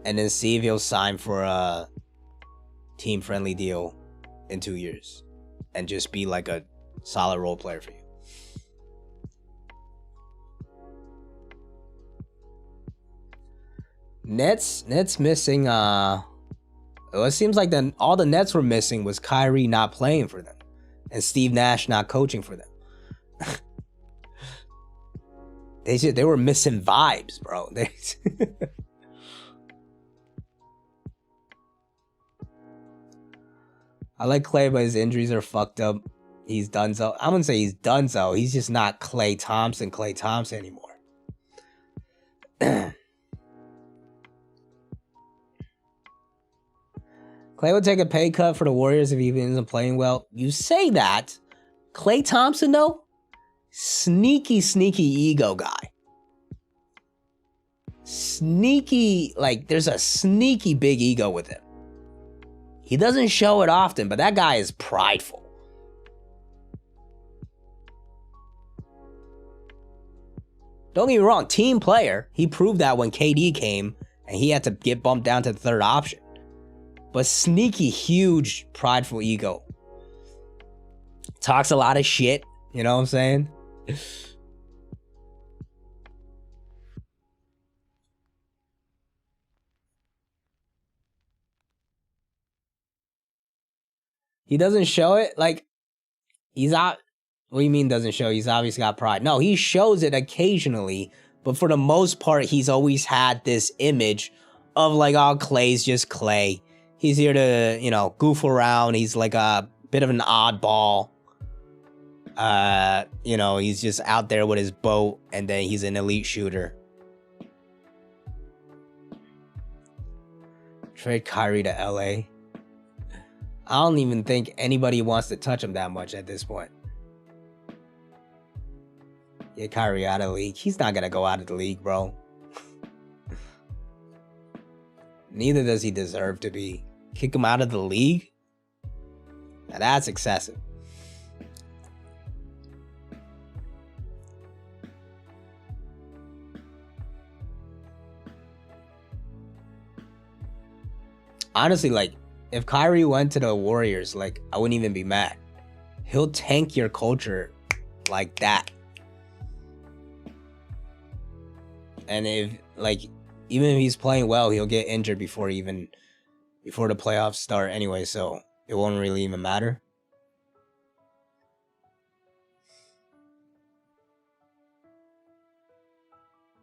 And then see if he'll sign for a team-friendly deal in 2 years. And just be like a solid role player for you. Nets missing, it seems like all the Nets were missing was Kyrie not playing for them. And Steve Nash not coaching for them. They were missing vibes, bro. I like Klay, but his injuries are fucked up. He's done so. I wouldn't say he's done so. He's just not Klay Thompson anymore. Klay would take a pay cut for the Warriors if he isn't playing well. You say that. Klay Thompson, though, sneaky ego guy. sneaky, like, there's a sneaky big ego with him. He doesn't show it often, but that guy is prideful. Don't get me wrong, team player. He proved that when KD came and he had to get bumped down to the third option. But sneaky, huge, prideful ego. Talks a lot of shit, you know what I'm saying? He doesn't show it, like, he's out. What do you mean doesn't show? He's obviously got pride. No, he shows it occasionally, but for the most part, he's always had this image of like, oh, Clay's just Clay. He's here to, you know, goof around. He's like a bit of an oddball. You know, he's just out there with his boat, and then he's an elite shooter. Trade Kyrie to LA. I don't even think anybody wants to touch him that much at this point. Get Kyrie out of the league. He's not gonna go out of the league, bro. Neither does he deserve to be. Kick him out of the league? Now that's excessive. Honestly, like, if Kyrie went to the Warriors, like, I wouldn't even be mad. He'll tank your culture like that. And if, like, even if he's playing well, he'll get injured before the playoffs start anyway, so it won't really even matter.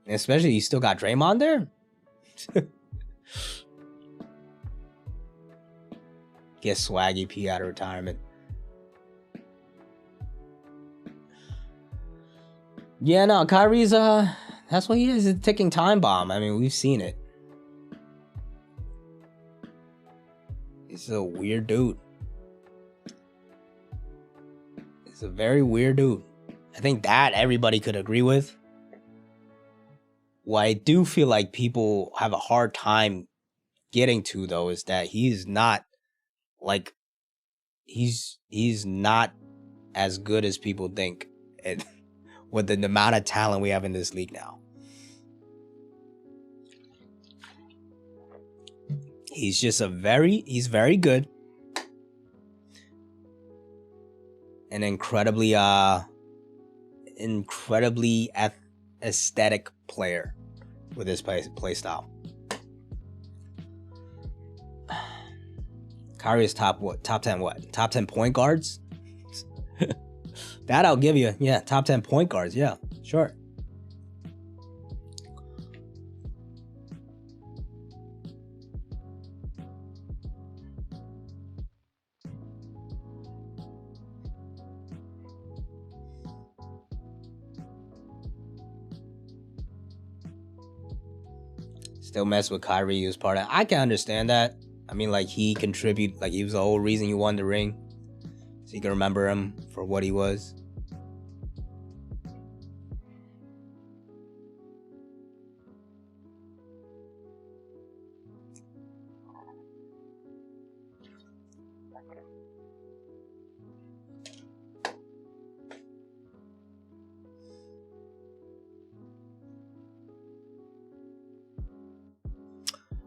And especially you still got Draymond there. Get Swaggy P out of retirement. Yeah, no, Kyrie's that's what he is, a ticking time bomb. I mean, we've seen it. He's a weird dude. He's a very weird dude. I think that everybody could agree with. What I do feel like people have a hard time getting to, though, is that he's not, like, he's not as good as people think. And with the amount of talent we have in this league now. He's just he's very good. An incredibly aesthetic player with his play style. Kyrie's top 10 what? Top 10 point guards? That I'll give you. Yeah, top 10 point guards. Yeah, sure. Still mess with Kyrie. He was part of. I can understand that. I mean, like, he contributed. Like, he was the whole reason you won the ring. So you can remember him for what he was.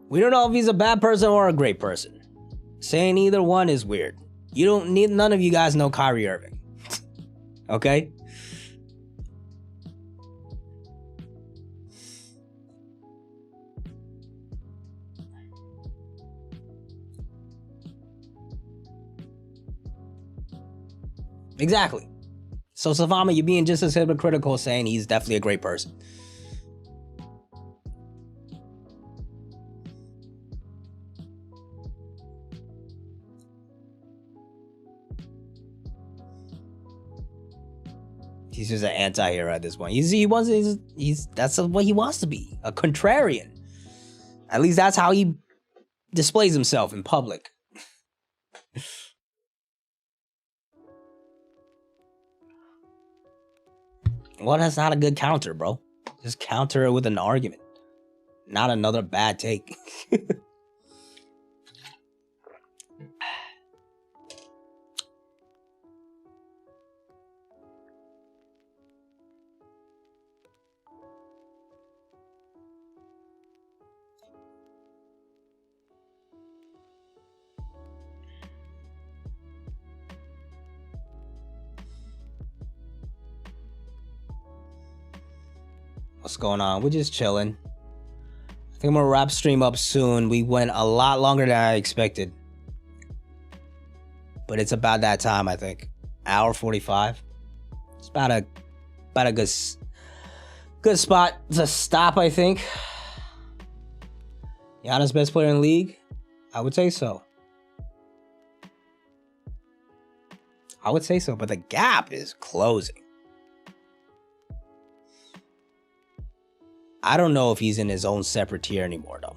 We don't know if he's a bad person or a great person. Saying either one is weird. You don't need, none of you guys know Kyrie Irving. Okay? Exactly. So Savama, you're being just as hypocritical saying he's definitely a great person. He's just an anti-hero at this point. That's what he wants to be. A contrarian. At least that's how he displays himself in public. Well, that's not a good counter, bro. Just counter it with an argument. Not another bad take. What's going on? We're just chilling. I think I'm gonna wrap stream up soon. We went a lot longer than I expected. But it's about that time, I think. Hour 45. It's about a good spot to stop, I think. Giannis best player in the league? I would say so. But the gap is closing. I don't know if he's in his own separate tier anymore, though.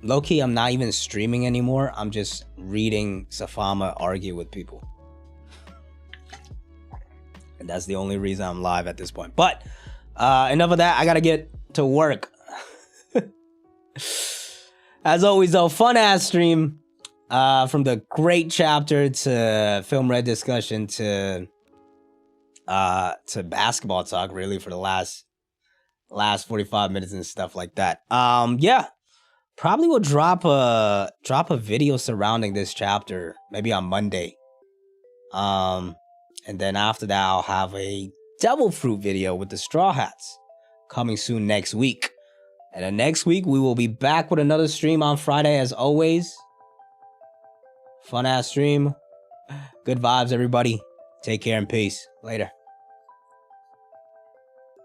Low-key, I'm not even streaming anymore. I'm just reading Safama argue with people. And that's the only reason I'm live at this point. But enough of that. I gotta get to work. As always, though, fun-ass stream. From the great chapter to film red discussion to basketball talk, really, for the last 45 minutes and stuff like that. Yeah. Probably will drop a video surrounding this chapter maybe on Monday. And then after that, I'll have a devil fruit video with the Straw Hats coming soon next week. And then next week, we will be back with another stream on Friday, as always. Fun-ass stream. Good vibes, everybody. Take care and peace. Later.